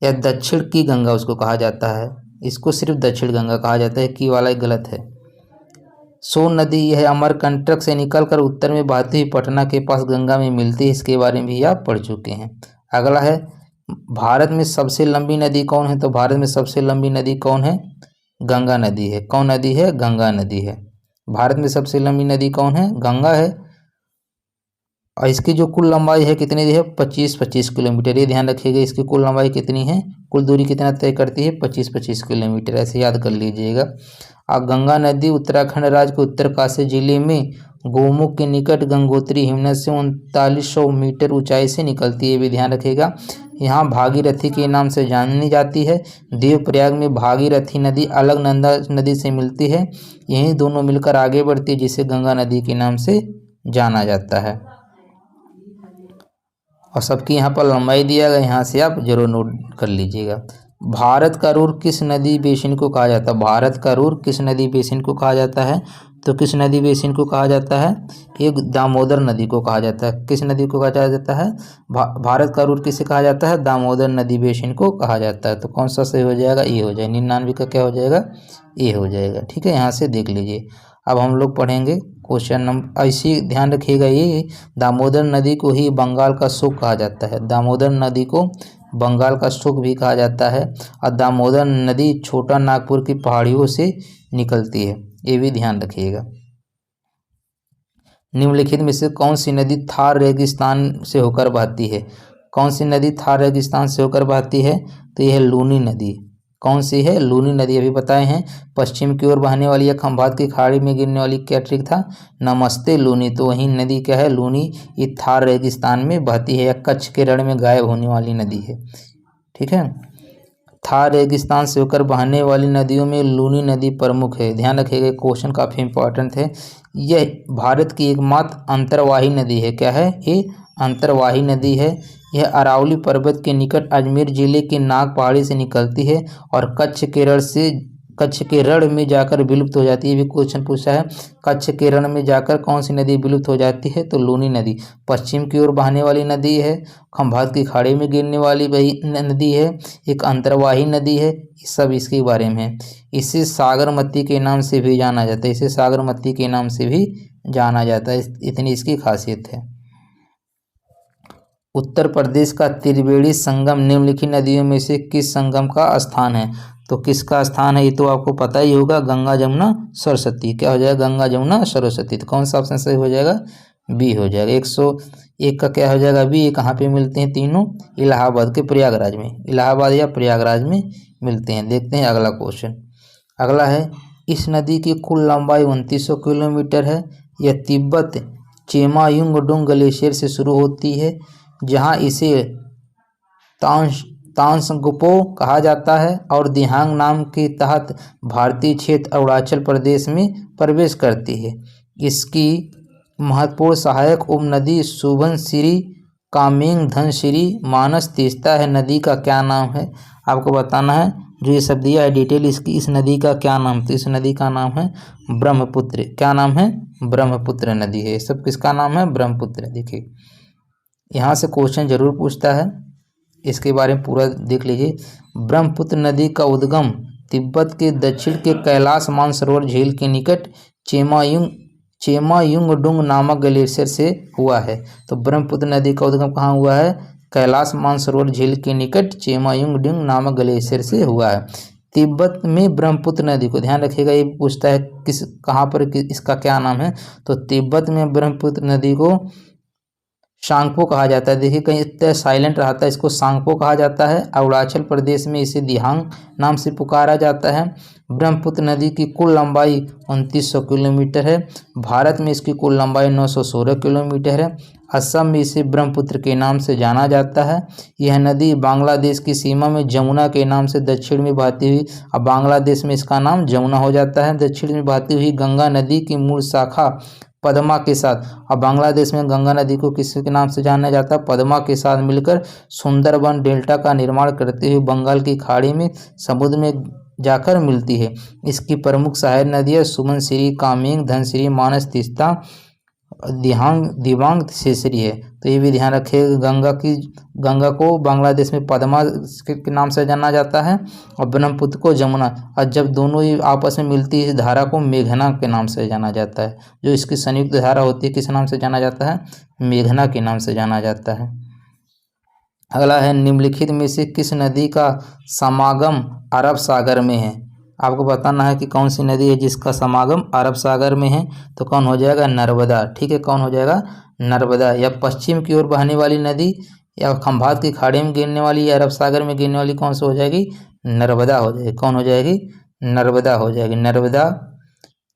या दक्षिण की गंगा उसको कहा जाता है, इसको सिर्फ दक्षिण गंगा कहा जाता है। की वाला गलत है। सोन नदी यह अमरकंटक से निकलकर उत्तर में बहती हुई पटना के पास गंगा में मिलती है। इसके बारे में भी आप पढ़ चुके हैं। अगला है, भारत में सबसे लंबी नदी कौन है। तो भारत में सबसे लंबी नदी कौन है, गंगा नदी है। कौन नदी है, गंगा नदी है। भारत में सबसे लंबी नदी कौन है, गंगा है। और इसकी जो कुल लंबाई है कितनी है, 25 किलोमीटर। ये ध्यान रखिएगा, इसकी कुल लंबाई कितनी है, कुल दूरी कितना तय करती है, 25 किलोमीटर। ऐसे याद कर लीजिएगा। और गंगा नदी उत्तराखंड राज्य के उत्तरकाशी जिले में गोमुख के निकट गंगोत्री हिमनद से 3900 मीटर ऊंचाई से निकलती है। ये भी ध्यान रखिएगा। यहाँ भागीरथी के नाम से जानी जाती है। देवप्रयाग में भागीरथी नदी अलकनंदा नदी से मिलती है। यही दोनों मिलकर आगे बढ़ती है, जिसे गंगा नदी के नाम से जाना जाता है। और सबकी यहाँ पर लंबाई दिया गया, यहाँ से आप जरूर नोट कर लीजिएगा। भारत का रूर किस नदी बेसिन को कहा जाता है। भारत का रूर किस नदी बेसिन को कहा जाता है। तो किस नदी बेसिन को कहा जाता है, एक दामोदर नदी को कहा जाता है। किस नदी को कहा जाता है, भारत का रूर किसे कहा जाता है, दामोदर नदी बेसिन को कहा जाता है। तो कौन सा सही हो जाएगा, ये हो जाएगा। 99 का क्या हो जाएगा, ये हो जाएगा। ठीक है, यहाँ से देख लीजिए। अब हम लोग पढ़ेंगे क्वेश्चन नंबर, ऐसी ध्यान रखिएगा, ये दामोदर नदी को ही बंगाल का शोक कहा जाता है। दामोदर नदी को बंगाल का शोक भी कहा जाता है। और दामोदर नदी छोटा नागपुर की पहाड़ियों से निकलती है, ये भी ध्यान रखिएगा। निम्नलिखित में से कौन सी नदी थार रेगिस्तान से होकर बहती है। कौन सी नदी थार रेगिस्तान से होकर बहती है, तो यह लूनी नदी। कौन सी है, लूनी नदी। अभी बताए हैं, पश्चिम की ओर बहने वाली या खंभात की खाड़ी में गिरने वाली, क्या ट्रिक था, नमस्ते लूनी। तो वही नदी क्या है, लूनी। ये थार रेगिस्तान में बहती है या कच्छ के रण में गायब होने वाली नदी है। ठीक है, थार रेगिस्तान से होकर बहने वाली नदियों में लूनी नदी प्रमुख है। ध्यान रखिएगा, क्वेश्चन काफ़ी इंपॉर्टेंट है। यह भारत की एकमात्र अंतर्वाही नदी है। क्या है, ये अंतर्वाही नदी है। यह अरावली पर्वत के निकट अजमेर जिले के नाग पहाड़ी से निकलती है और कच्छ के रण में जाकर विलुप्त हो जाती है। भी क्वेश्चन पूछा है, कच्छ के रण में जाकर कौन सी नदी विलुप्त हो जाती है, तो लूनी नदी। पश्चिम की ओर बहने वाली नदी है, खंभात की खाड़ी में गिरने वाली वही नदी है, एक अंतर्वाही नदी है। ये सब इसके बारे में है। इसे सागरमती के नाम से भी जाना जाता है। इसे सागरमती के नाम से भी जाना जाता है, इतनी इसकी खासियत है। उत्तर प्रदेश का त्रिवेणी संगम निम्नलिखित नदियों में से किस संगम का स्थान है। तो किसका स्थान है, ये तो आपको पता ही होगा, गंगा जमुना सरस्वती। क्या हो जाएगा, गंगा जमुना सरस्वती। तो कौन सा ऑप्शन सही हो जाएगा, बी हो जाएगा। 101 का क्या हो जाएगा, बी। कहाँ पे मिलते हैं तीनों, इलाहाबाद के प्रयागराज में, इलाहाबाद या प्रयागराज में मिलते हैं। देखते हैं अगला क्वेश्चन। अगला है, इस नदी की कुल लंबाई 2900 किलोमीटर है। यह तिब्बत चेमायुंगडुंग ग्लेशियर से शुरू होती है, जहाँ इसे तांसंगपो कहा जाता है और दिहांग नाम के तहत भारतीय क्षेत्र अरुणाचल प्रदेश में प्रवेश करती है। इसकी महत्वपूर्ण सहायक उपनदी सुबनसिरी, कामेंग, धनसिरी, मानस तीस्ता है। नदी का क्या नाम है, आपको बताना है। जो ये सब दिया है डिटेल इसकी, इस नदी का क्या नाम, तो इस नदी का नाम है ब्रह्मपुत्र। क्या नाम है, ब्रह्मपुत्र नदी है। सब किसका नाम है, ब्रह्मपुत्र। देखिए यहाँ से क्वेश्चन जरूर पूछता है, इसके बारे में पूरा देख लीजिए। ब्रह्मपुत्र नदी का उद्गम तिब्बत के दक्षिण के कैलाश मानसरोवर झील के निकट चेमायुंगडुंग नामक ग्लेशियर से हुआ है। तो ब्रह्मपुत्र नदी का उद्गम कहाँ हुआ है, कैलाश मानसरोवर झील के निकट चेमायुंगडुंग नामक ग्लेशियर से हुआ है। तिब्बत में ब्रह्मपुत्र नदी को, ध्यान रखिएगा, ये पूछता है कहाँ पर इसका क्या नाम है। तो तिब्बत में ब्रह्मपुत्र नदी को सांगपो कहा जाता है। देखिए कहीं इतना साइलेंट रहता है, इसको सांगपो कहा जाता है। अरुणाचल प्रदेश में इसे दिहांग नाम से पुकारा जाता है। ब्रह्मपुत्र नदी की कुल लंबाई 2900 किलोमीटर है। भारत में इसकी कुल लंबाई 916 किलोमीटर है। असम में इसे ब्रह्मपुत्र के नाम से जाना जाता है। यह नदी बांग्लादेश की सीमा में जमुना के नाम से दक्षिण में बहती हुई, अब बांग्लादेश में इसका नाम जमुना हो जाता है, दक्षिण में बहती हुई गंगा नदी की मूल शाखा पद्मा के साथ, अब बांग्लादेश में गंगा नदी को किस के नाम से जाना जाता है, पद्मा के साथ मिलकर सुंदरबन डेल्टा का निर्माण करते हुए बंगाल की खाड़ी में समुद्र में जाकर मिलती है। इसकी प्रमुख सहायक नदियाँ सुमनसिरी, कामेंग, धनसिरी, मानस, तीस्ता, दिबांग, सेसरी है। तो ये भी ध्यान रखिएगा, गंगा को बांग्लादेश में पद्मा के नाम से जाना जाता है और ब्रह्मपुत्र को जमुना, और जब दोनों ही आपस में मिलती है इस धारा को मेघना के नाम से जाना जाता है। जो इसकी संयुक्त धारा होती है किस नाम से जाना जाता है, मेघना के नाम से जाना जाता है। अगला है निम्नलिखित में से किस नदी का समागम अरब सागर में है। आपको बताना है कि कौन सी नदी है जिसका समागम अरब सागर में है। तो कौन हो जाएगा, नर्मदा। ठीक है, कौन हो जाएगा, नर्मदा। या पश्चिम की ओर बहने वाली नदी या खंभात की खाड़ी में गिरने वाली या अरब सागर में गिरने वाली कौन सी हो जाएगी, नर्मदा हो जाएगी। कौन हो जाएगी, नर्मदा हो जाएगी। नर्मदा,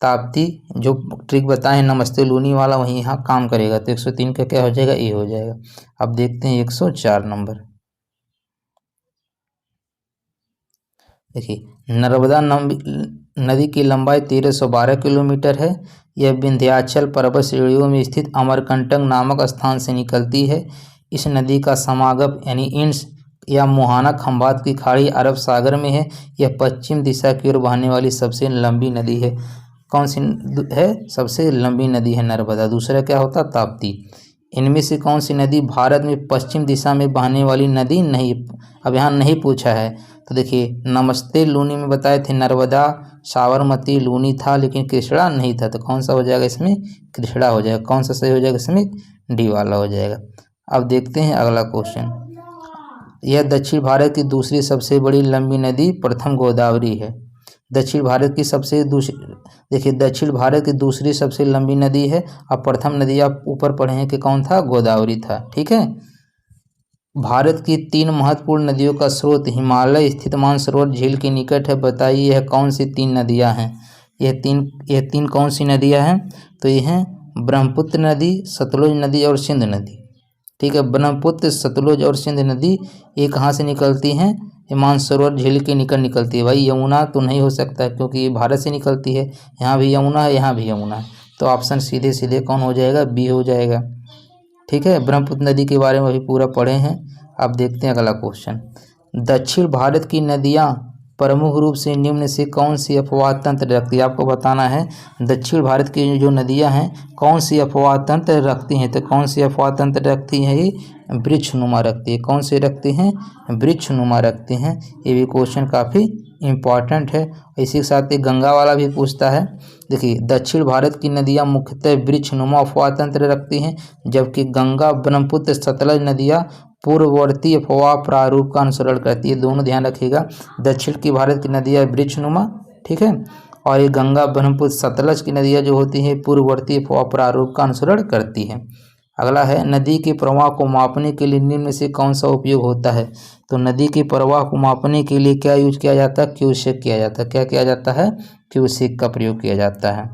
ताप्ती, जो ट्रिक बताएं नमस्ते लूनी वाला वही यहाँ काम करेगा। तो 103 का क्या हो जाएगा, ए हो जाएगा। अब देखते हैं 104 नंबर। देखिए नर्मदा नदी की लंबाई 1312 किलोमीटर है। यह विंध्याचल पर्वत श्रेणियों में स्थित अमरकंटक नामक स्थान से निकलती है। इस नदी का समागम यानी इंड्स या मोहाना खंभात की खाड़ी अरब सागर में है। यह पश्चिम दिशा की ओर बहने वाली सबसे लंबी नदी है। कौन सी है, सबसे लंबी नदी है नर्मदा। दूसरा क्या होता, ताप्ती। इनमें से कौन सी नदी भारत में पश्चिम दिशा में बहने वाली नदी नहीं, अब यहाँ नहीं पूछा है। तो देखिए नमस्ते लूनी में बताए थे नर्मदा, साबरमती, लूनी था, लेकिन कृष्णा नहीं था। तो कौन सा हो जाएगा इसमें, कृष्णा हो जाएगा। कौन सा सही हो जाएगा इसमें, डी वाला हो जाएगा। अब देखते हैं अगला क्वेश्चन। यह दक्षिण भारत की दूसरी सबसे बड़ी लंबी नदी प्रथम गोदावरी है। दक्षिण भारत की देखिए दक्षिण भारत की दूसरी सबसे लंबी नदी है। अब प्रथम नदी आप ऊपर पढ़े हैं कि कौन था, गोदावरी था। ठीक है, भारत की 3 महत्वपूर्ण नदियों का स्रोत हिमालय स्थित मानसरोवर झील के निकट है। बताइए यह कौन सी 3 नदियां हैं। यह तीन कौन सी नदियां हैं, तो ये हैं ब्रह्मपुत्र नदी, सतलुज नदी और सिंध नदी। ठीक है, ब्रह्मपुत्र, सतलुज और सिंध नदी ये कहाँ से निकलती हैं, मानसरोवर झील के निकट निकलती है। भाई यमुना तो नहीं हो सकता है क्योंकि ये भारत से निकलती है। यहाँ भी यमुना है, यहाँ भी यमुना है। तो ऑप्शन सीधे सीधे कौन हो जाएगा, बी हो जाएगा। ठीक है, ब्रह्मपुत्र नदी के बारे में अभी पूरा पढ़े हैं। अब देखते हैं अगला क्वेश्चन। दक्षिण भारत की नदियाँ प्रमुख रूप से निम्न से कौन सी अपवाह तंत्र रखती है। आपको बताना है दक्षिण भारत की जो नदियाँ हैं कौन सी अपवाह तंत्र रखती हैं। तो कौन सी अपवाह तंत्र रखती हैं, ये वृक्षनुमा रखती है। कौन से रखती हैं, वृक्षनुमा रखती हैं। ये भी क्वेश्चन काफ़ी इम्पॉर्टेंट है। इसी के साथ एक गंगा वाला भी पूछता है। देखिए दक्षिण भारत की नदियाँ मुख्यतः वृक्षनुमा अपवाह तंत्र रखती हैं, जबकि गंगा, ब्रह्मपुत्र, सतलज नदियाँ पूर्ववर्ती अपवाह प्रारूप का अनुसरण करती है। दोनों ध्यान रखिएगा, दक्षिण की भारत की नदियाँ वृक्षनुमा, ठीक है, और ये गंगा, ब्रह्मपुत्र, सतलज की नदियाँ जो होती हैं पूर्ववर्ती अपवाह प्रारूप का अनुसरण करती हैं। अगला है नदी के प्रवाह को मापने के लिए निम्न में से कौन सा उपयोग होता है। तो नदी के प्रवाह को मापने के लिए क्या यूज किया जाता है, क्यूसेक किया जाता है। क्या किया जाता है, क्यूसेक का प्रयोग किया जाता है।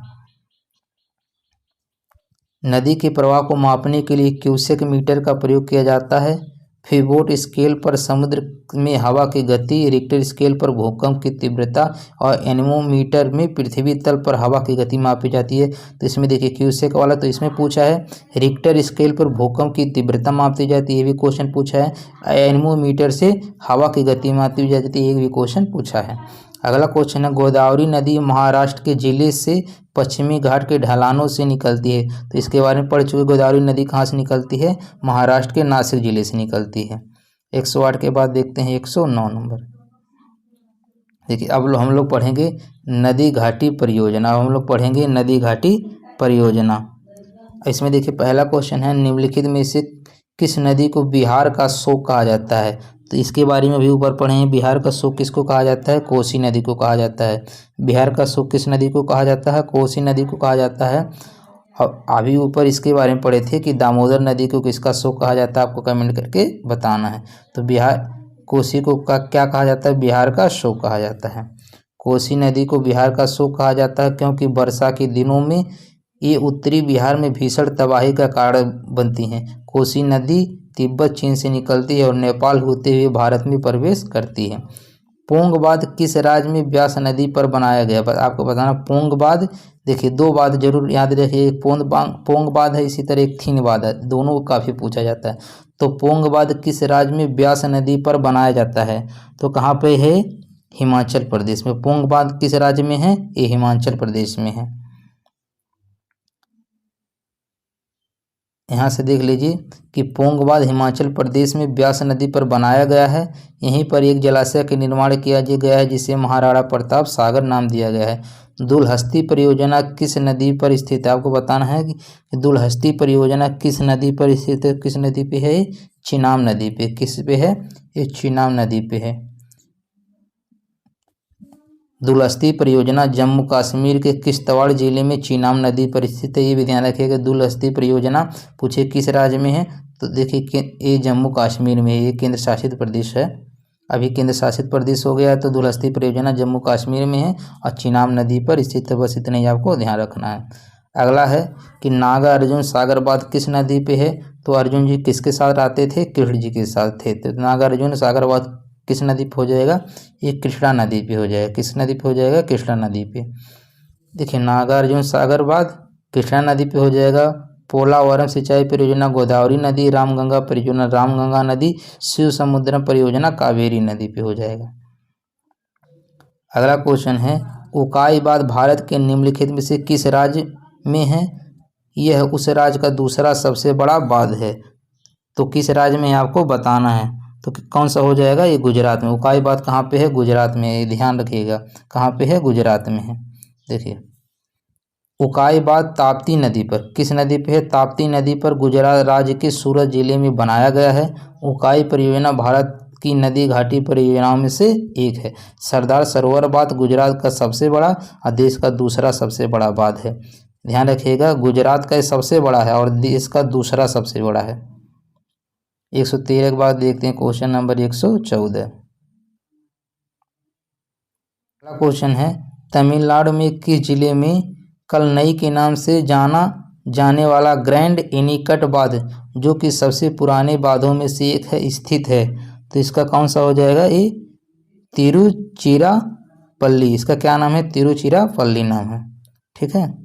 नदी के प्रवाह को मापने के लिए क्यूसेक मीटर का प्रयोग किया जाता है। फीबोट स्केल पर समुद्र में हवा की गति, रिक्टर स्केल पर भूकंप की तीव्रता और एनेमोमीटर में पृथ्वी तल पर हवा की गति मापी जाती है। तो इसमें देखिए क्यूसेक वाला तो इसमें पूछा है, रिक्टर स्केल पर भूकंप की तीव्रता मापी जाती है, ये भी क्वेश्चन पूछा है। एनेमोमीटर से हवा की गति मापी जाती है, ये भी क्वेश्चन पूछा है। अगला क्वेश्चन है गोदावरी नदी महाराष्ट्र के जिले से पश्चिमी घाट के ढलानों से निकलती है। तो इसके बारे में पढ़ चुके, गोदावरी नदी कहाँ से निकलती है, महाराष्ट्र के नासिक जिले से निकलती है। 108 के बाद देखते हैं 109 नंबर। देखिए अब हम लोग पढ़ेंगे नदी घाटी परियोजना। अब हम लोग पढ़ेंगे नदी घाटी परियोजना। इसमें देखिए पहला क्वेश्चन है निम्नलिखित में से किस नदी को बिहार का शोक कहा जाता है। तो इसके बारे में भी ऊपर पढ़े हैं। बिहार का शोक किसको कहा जाता है, कोसी नदी को कहा जाता है। बिहार का शोक किस नदी को कहा जाता है, कोसी नदी को कहा जाता है। और अभी ऊपर इसके बारे में पढ़े थे कि दामोदर नदी को किसका शो कहा जाता है, आपको कमेंट करके बताना है। तो बिहार कोसी को का क्या कहा जाता है, बिहार का शो कहा जाता है। कोसी नदी को बिहार का शो कहा जाता है क्योंकि वर्षा के दिनों में ये उत्तरी बिहार में भीषण तबाही का कारण बनती हैं। कोसी नदी तिब्बत चीन से निकलती है और नेपाल होते हुए भारत में प्रवेश करती है। पोंग बांध किस राज्य में ब्यास नदी पर बनाया गया, आपको बताना। पोंग बांध देखिए, दो बांध जरूर याद रखिए, एक पोंग बांध है, इसी तरह एक थिन बांध है, दोनों काफ़ी पूछा जाता है। तो पोंग बांध किस राज्य में ब्यास नदी पर बनाया जाता है, तो कहाँ पे है, हिमाचल प्रदेश में। पोंग बांध किस राज्य में है, ये हिमाचल प्रदेश में है। यहाँ से देख लीजिए कि पोंग बांध हिमाचल प्रदेश में ब्यास नदी पर बनाया गया है। यहीं पर एक जलाशय का निर्माण किया गया है जिसे महाराणा प्रताप सागर नाम दिया गया है। दुलहस्ती परियोजना किस नदी पर स्थित है, आपको बताना है कि दुलहस्ती परियोजना किस नदी पर स्थित है। किस नदी पे है, चिनाब नदी पे। किस पे है, ये चिनाब नदी पे है। दुलहस्ती परियोजना जम्मू कश्मीर के किश्तवाड़ जिले में चिनाब नदी पर स्थित है। ये भी ध्यान रखिएगा, दुलहस्ती परियोजना पूछे किस राज्य में है, तो देखिए ये जम्मू कश्मीर में, ये केंद्र शासित प्रदेश है, अभी केंद्र शासित प्रदेश हो गया है। तो दुलहस्ती परियोजना जम्मू कश्मीर में है और चिनाब नदी पर स्थित है। बस इतना ही आपको ध्यान रखना है। अगला है कि नागा अर्जुन सागर बांध किस नदी पे है, तो अर्जुन जी किसके साथ आते थे, कृष्ण जी के साथ थे। तो नागा अर्जुन सागर बांध किस नदी पे हो जाएगा, ये कृष्णा नदी पे हो जाएगा। किस नदी पे हो जाएगा, कृष्णा नदी पे। देखिए नागार्जुन सागर बांध कृष्णा नदी पे हो जाएगा। पोलावरम सिंचाई परियोजना गोदावरी नदी, रामगंगा परियोजना रामगंगा नदी, शिव समुद्रम परियोजना कावेरी नदी पे हो जाएगा। अगला क्वेश्चन है, उकाई बांध भारत के निम्नलिखित में से किस राज्य में है, यह उस राज्य का दूसरा सबसे बड़ा बांध है। तो किस राज्य में आपको बताना है, तो कौन सा हो जाएगा, ये गुजरात में। उकाई बांध कहाँ पे है, गुजरात में, ये ध्यान रखिएगा, कहाँ पे है, गुजरात में है। देखिए उकाई बांध ताप्ती नदी पर, किस नदी पे है, ताप्ती नदी पर गुजरात राज्य के सूरत जिले में बनाया गया है। उकाई परियोजना भारत की नदी घाटी परियोजनाओं में से एक है। सरदार सरोवर बांध गुजरात का सबसे बड़ा और देश का दूसरा सबसे बड़ा बांध है। ध्यान रखिएगा, गुजरात का सबसे बड़ा है और देश का दूसरा सबसे बड़ा है। 113 के बाद देखते हैं क्वेश्चन नंबर 114। अगला क्वेश्चन है, तमिलनाडु में किस जिले में कलनई के नाम से जाना जाने वाला ग्रैंड एनीकट बांध, जो कि सबसे पुराने बांधों में से एक है, स्थित है। तो इसका कौन सा हो जाएगा, ये तिरुचिरापल्ली। इसका क्या नाम है, तिरुचिरापल्ली नाम है। ठीक है,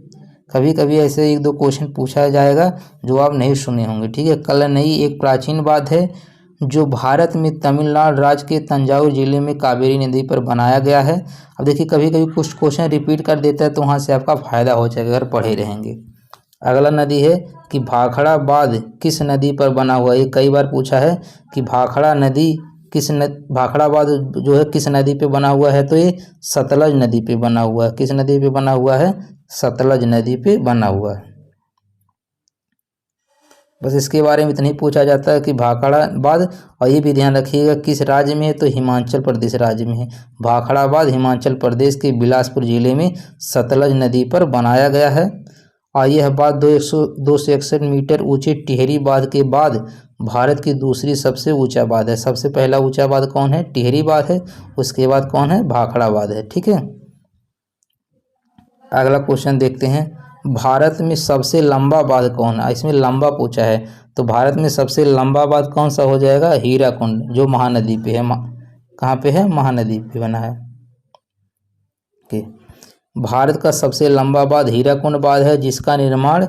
कभी कभी ऐसे एक दो क्वेश्चन पूछा जाएगा जो आप नहीं सुने होंगे। ठीक है, कलनई एक प्राचीन बांध है जो भारत में तमिलनाडु राज्य के तंजावुर जिले में कावेरी नदी पर बनाया गया है। अब देखिए कभी कभी कुछ क्वेश्चन रिपीट कर देता है तो वहाँ से आपका फायदा हो जाएगा अगर पढ़े रहेंगे। अगला नदी है कि भाखड़ा बांध किस नदी पर बना हुआ है। ये कई बार पूछा है कि भाखड़ा बांध जो है किस नदी पे बना हुआ है, तो ये सतलज नदी पे बना हुआ है। किस नदी पे बना हुआ है, सतलज नदी पे बना हुआ है। बस इसके बारे में इतना ही पूछा जाता है कि भाखड़ा बांध, और ये भी ध्यान रखिएगा किस राज्य में है, तो हिमाचल प्रदेश राज्य में है। भाखड़ा बांध हिमाचल प्रदेश के बिलासपुर जिले में सतलज नदी पर बनाया गया है और यह बांध 261 मीटर ऊंचे टिहरी बांध के बाद भारत की दूसरी सबसे ऊंचा बांध है। सबसे पहला ऊंचा बांध कौन है, टिहरी बांध है, उसके बाद कौन है, भाखड़ा बांध है। ठीक है, अगला क्वेश्चन देखते हैं, भारत में सबसे लंबा बांध कौन है। इसमें लंबा पूछा है, तो भारत में सबसे लंबा बांध कौन सा हो जाएगा, हीराकुंड, जो महानदी पे है। कहाँ पे है, महानदी पे बना है। भारत का सबसे लंबा बांध हीराकुंड बांध है, जिसका निर्माण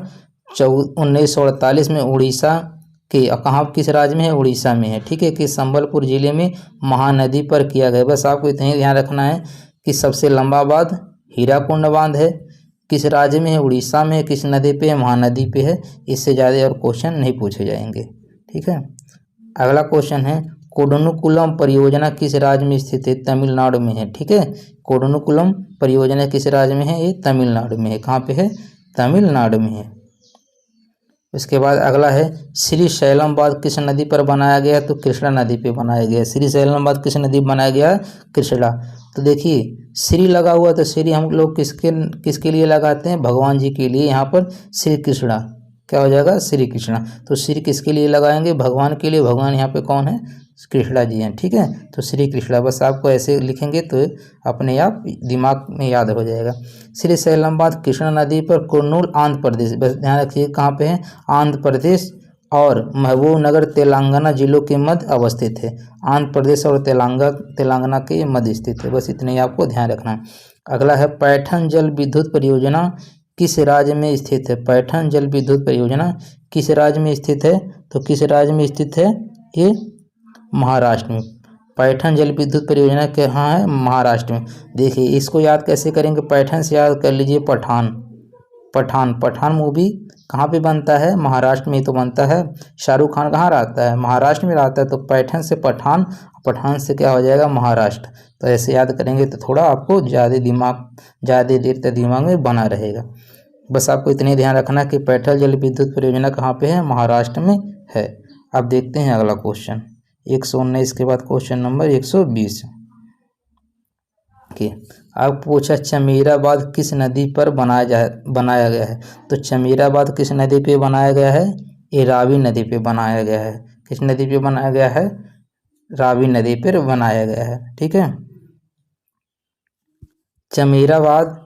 1948 में उड़ीसा के, कहाँ किस राज्य में है, उड़ीसा में है। ठीक है, कि संबलपुर जिले में महानदी पर किया गया। बस आपको इतना ही ध्यान रखना है कि सबसे लंबा बांध हीराकुंड बांध है, किस राज्य में है, उड़ीसा में है, किस नदी पे है, महानदी पे है। इससे ज़्यादा और क्वेश्चन नहीं पूछे जाएंगे। ठीक है, अगला क्वेश्चन है, कोडनुकुलम परियोजना किस राज्य में स्थित है, तमिलनाडु में है। ठीक है, कोडनुकुलम परियोजना किस राज्य में है, ये तमिलनाडु में है। कहाँ पे है, तमिलनाडु में है। उसके बाद अगला है श्री शैलम बांध किस नदी पर बनाया गया है? तो कृष्णा नदी पे बनाया गया है। श्री शैलम बांध किस नदी पर बनाया गया है? कृष्णा। तो देखिए श्री लगा हुआ, तो श्री हम लोग किसके लिए लगाते हैं? भगवान जी के लिए। यहाँ पर श्री कृष्णा क्या हो जाएगा? श्री कृष्णा। तो श्री किसके लिए लगाएंगे? भगवान के लिए। भगवान यहाँ पे कौन है? कृष्णा जी हैं। ठीक है, तो श्री कृष्णा बस आपको ऐसे लिखेंगे तो अपने आप दिमाग में याद हो जाएगा। श्री शैलम बांध कृष्णा नदी पर कुर्नूल आंध्र प्रदेश, बस ध्यान रखिए कहाँ पे है? आंध्र प्रदेश और महबूबनगर तेलंगाना जिलों के मध्य अवस्थित है। आंध्र प्रदेश और तेलंगाना के मध्य स्थित है। बस इतने ही आपको ध्यान रखना है। अगला है पैठन जल विद्युत परियोजना किस राज्य में स्थित है? पैठन जल विद्युत परियोजना किस राज्य में स्थित है? तो किस राज्य में स्थित है? ये महाराष्ट्र में। पैठन जल विद्युत परियोजना कहाँ है? महाराष्ट्र में। देखिए इसको याद कैसे करेंगे? पैठन से याद कर लीजिए पठान। पठान मूवी कहाँ पे बनता है? महाराष्ट्र में ही तो बनता है। शाहरुख खान कहाँ रहता है? महाराष्ट्र में रहता है। तो पैठन से पठान, पठान से क्या हो जाएगा? महाराष्ट्र। तो ऐसे याद करेंगे तो थोड़ा आपको ज़्यादा देर तक दिमाग में बना रहेगा। बस आपको इतने ध्यान रखना कि पैठन जल विद्युत परियोजना कहाँ पे है? महाराष्ट्र में है। अब देखते हैं अगला क्वेश्चन 119 के बाद क्वेश्चन नंबर 120 के। अब पूछा चमेरा बांध किस नदी पर बनाया गया है? तो चमेरा बांध किस नदी पे बनाया गया है? ये रावी नदी पे बनाया गया है। किस नदी पे बनाया गया है? रावी नदी पर बनाया गया है। ठीक है, चमेरा बांध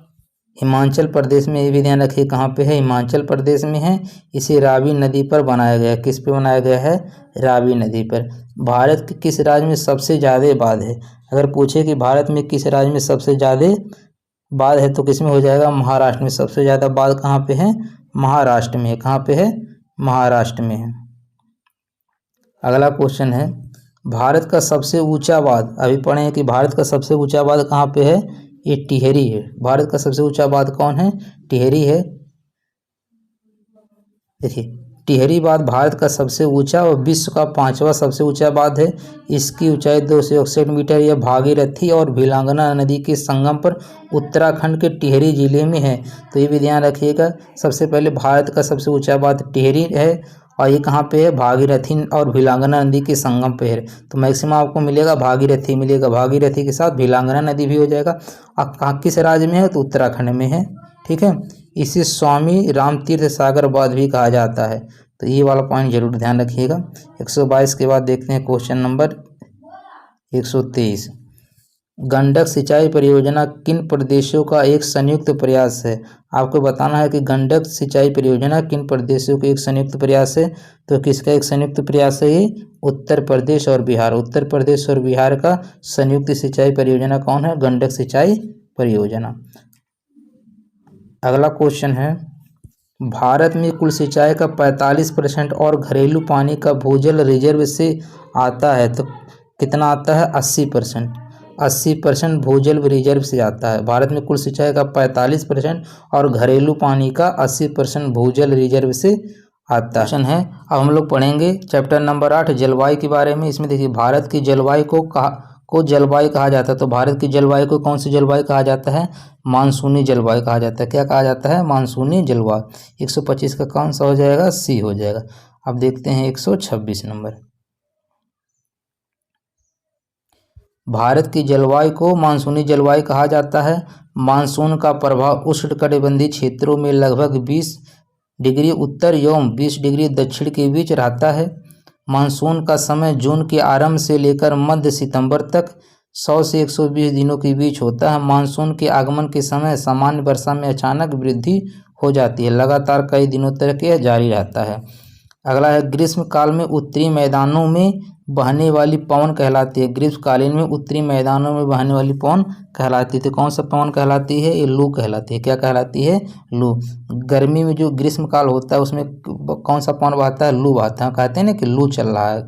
हिमाचल प्रदेश में, ये भी ध्यान रखिए कहाँ पे है? हिमाचल प्रदेश में है। इसे रावी नदी पर बनाया गया है। किस पे बनाया गया है? रावी नदी पर। भारत के किस राज्य में सबसे ज़्यादा बांध है? अगर पूछे कि भारत में किस राज्य में सबसे ज़्यादा बांध है तो किस में हो जाएगा? महाराष्ट्र में। सबसे ज़्यादा बांध कहाँ पे है? महाराष्ट्र में है। कहाँ पे है? महाराष्ट्र में है। अगला क्वेश्चन है भारत का सबसे ऊंचा बांध, अभी पढ़े हैं कि भारत का सबसे ऊंचा बांध कहाँ पे है? ये टिहरी है। भारत का सबसे ऊंचा बांध कौन है? टिहरी है। देखिए टिहरी बांध भारत का सबसे ऊंचा और विश्व का 5वां सबसे ऊंचा बांध है। इसकी ऊंचाई 261 मीटर। यह भागीरथी और भिलांगना नदी के संगम पर उत्तराखंड के टिहरी जिले में है। तो ये भी ध्यान रखिएगा, सबसे पहले भारत का सबसे ऊंचा बांध टिहरी है और ये कहाँ पे है? भागीरथी और भिलांगना नदी के संगम पे है। तो मैक्सिमम आपको मिलेगा भागीरथी मिलेगा। भागीरथी के साथ भिलांगना नदी भी हो जाएगा। अब कहाँ किस राज्य में है? तो उत्तराखंड में है। ठीक है, इसे स्वामी रामतीर्थ सागर बांध भी कहा जाता है। तो ये वाला पॉइंट जरूर ध्यान रखिएगा। 122 के बाद देखते हैं क्वेश्चन नंबर 123। गंडक सिंचाई परियोजना किन प्रदेशों का एक संयुक्त प्रयास है? आपको बताना है कि गंडक सिंचाई परियोजना किन प्रदेशों का एक संयुक्त प्रयास है। तो किसका एक संयुक्त प्रयास है? ये उत्तर प्रदेश और बिहार। उत्तर प्रदेश और बिहार का संयुक्त सिंचाई परियोजना कौन है? गंडक सिंचाई परियोजना। अगला क्वेश्चन है भारत में कुल सिंचाई का 45% और घरेलू पानी का भूजल रिजर्व से आता है। तो कितना आता है? 80%। 80% भूजल रिजर्व से आता है। भारत में कुल सिंचाई का 45% और घरेलू पानी का 80% भूजल रिजर्व से आता है। अब हम लोग पढ़ेंगे चैप्टर नंबर 8 जलवायु के बारे में। इसमें देखिए भारत की जलवायु को जलवायु कहा जाता है। तो भारत की जलवायु को कौन सी जलवायु कहा जाता है? मानसूनी जलवायु कहा जाता है। क्या कहा जाता है? मानसूनी जलवायु। 125 का कौन सा हो जाएगा? सी हो जाएगा। अब देखते हैं 126 नंबर। भारत की जलवायु को मानसूनी जलवायु कहा जाता है। मानसून का प्रभाव उष्णकटिबंधीय क्षेत्रों में लगभग 20 डिग्री उत्तर एवं 20 डिग्री दक्षिण के बीच रहता है। मानसून का समय जून के आरंभ से लेकर मध्य सितंबर तक 100 से 120 दिनों के बीच होता है। मानसून के आगमन के समय सामान्य वर्षा में अचानक वृद्धि हो जाती है। लगातार कई दिनों तक यह जारी रहता है। अगला है ग्रीष्म काल में उत्तरी मैदानों में बहने वाली पवन कहलाती है। ग्रीष्मकालीन में उत्तरी मैदानों में बहने वाली पवन कहलाती है। तो कौन सा पवन कहलाती है? ये लू कहलाती है। क्या कहलाती है? लू। गर्मी में जो ग्रीष्म काल होता है उसमें कौन सा पवन बहता है? लू बहता है। कहते हैं ना कि लू चल रहा है।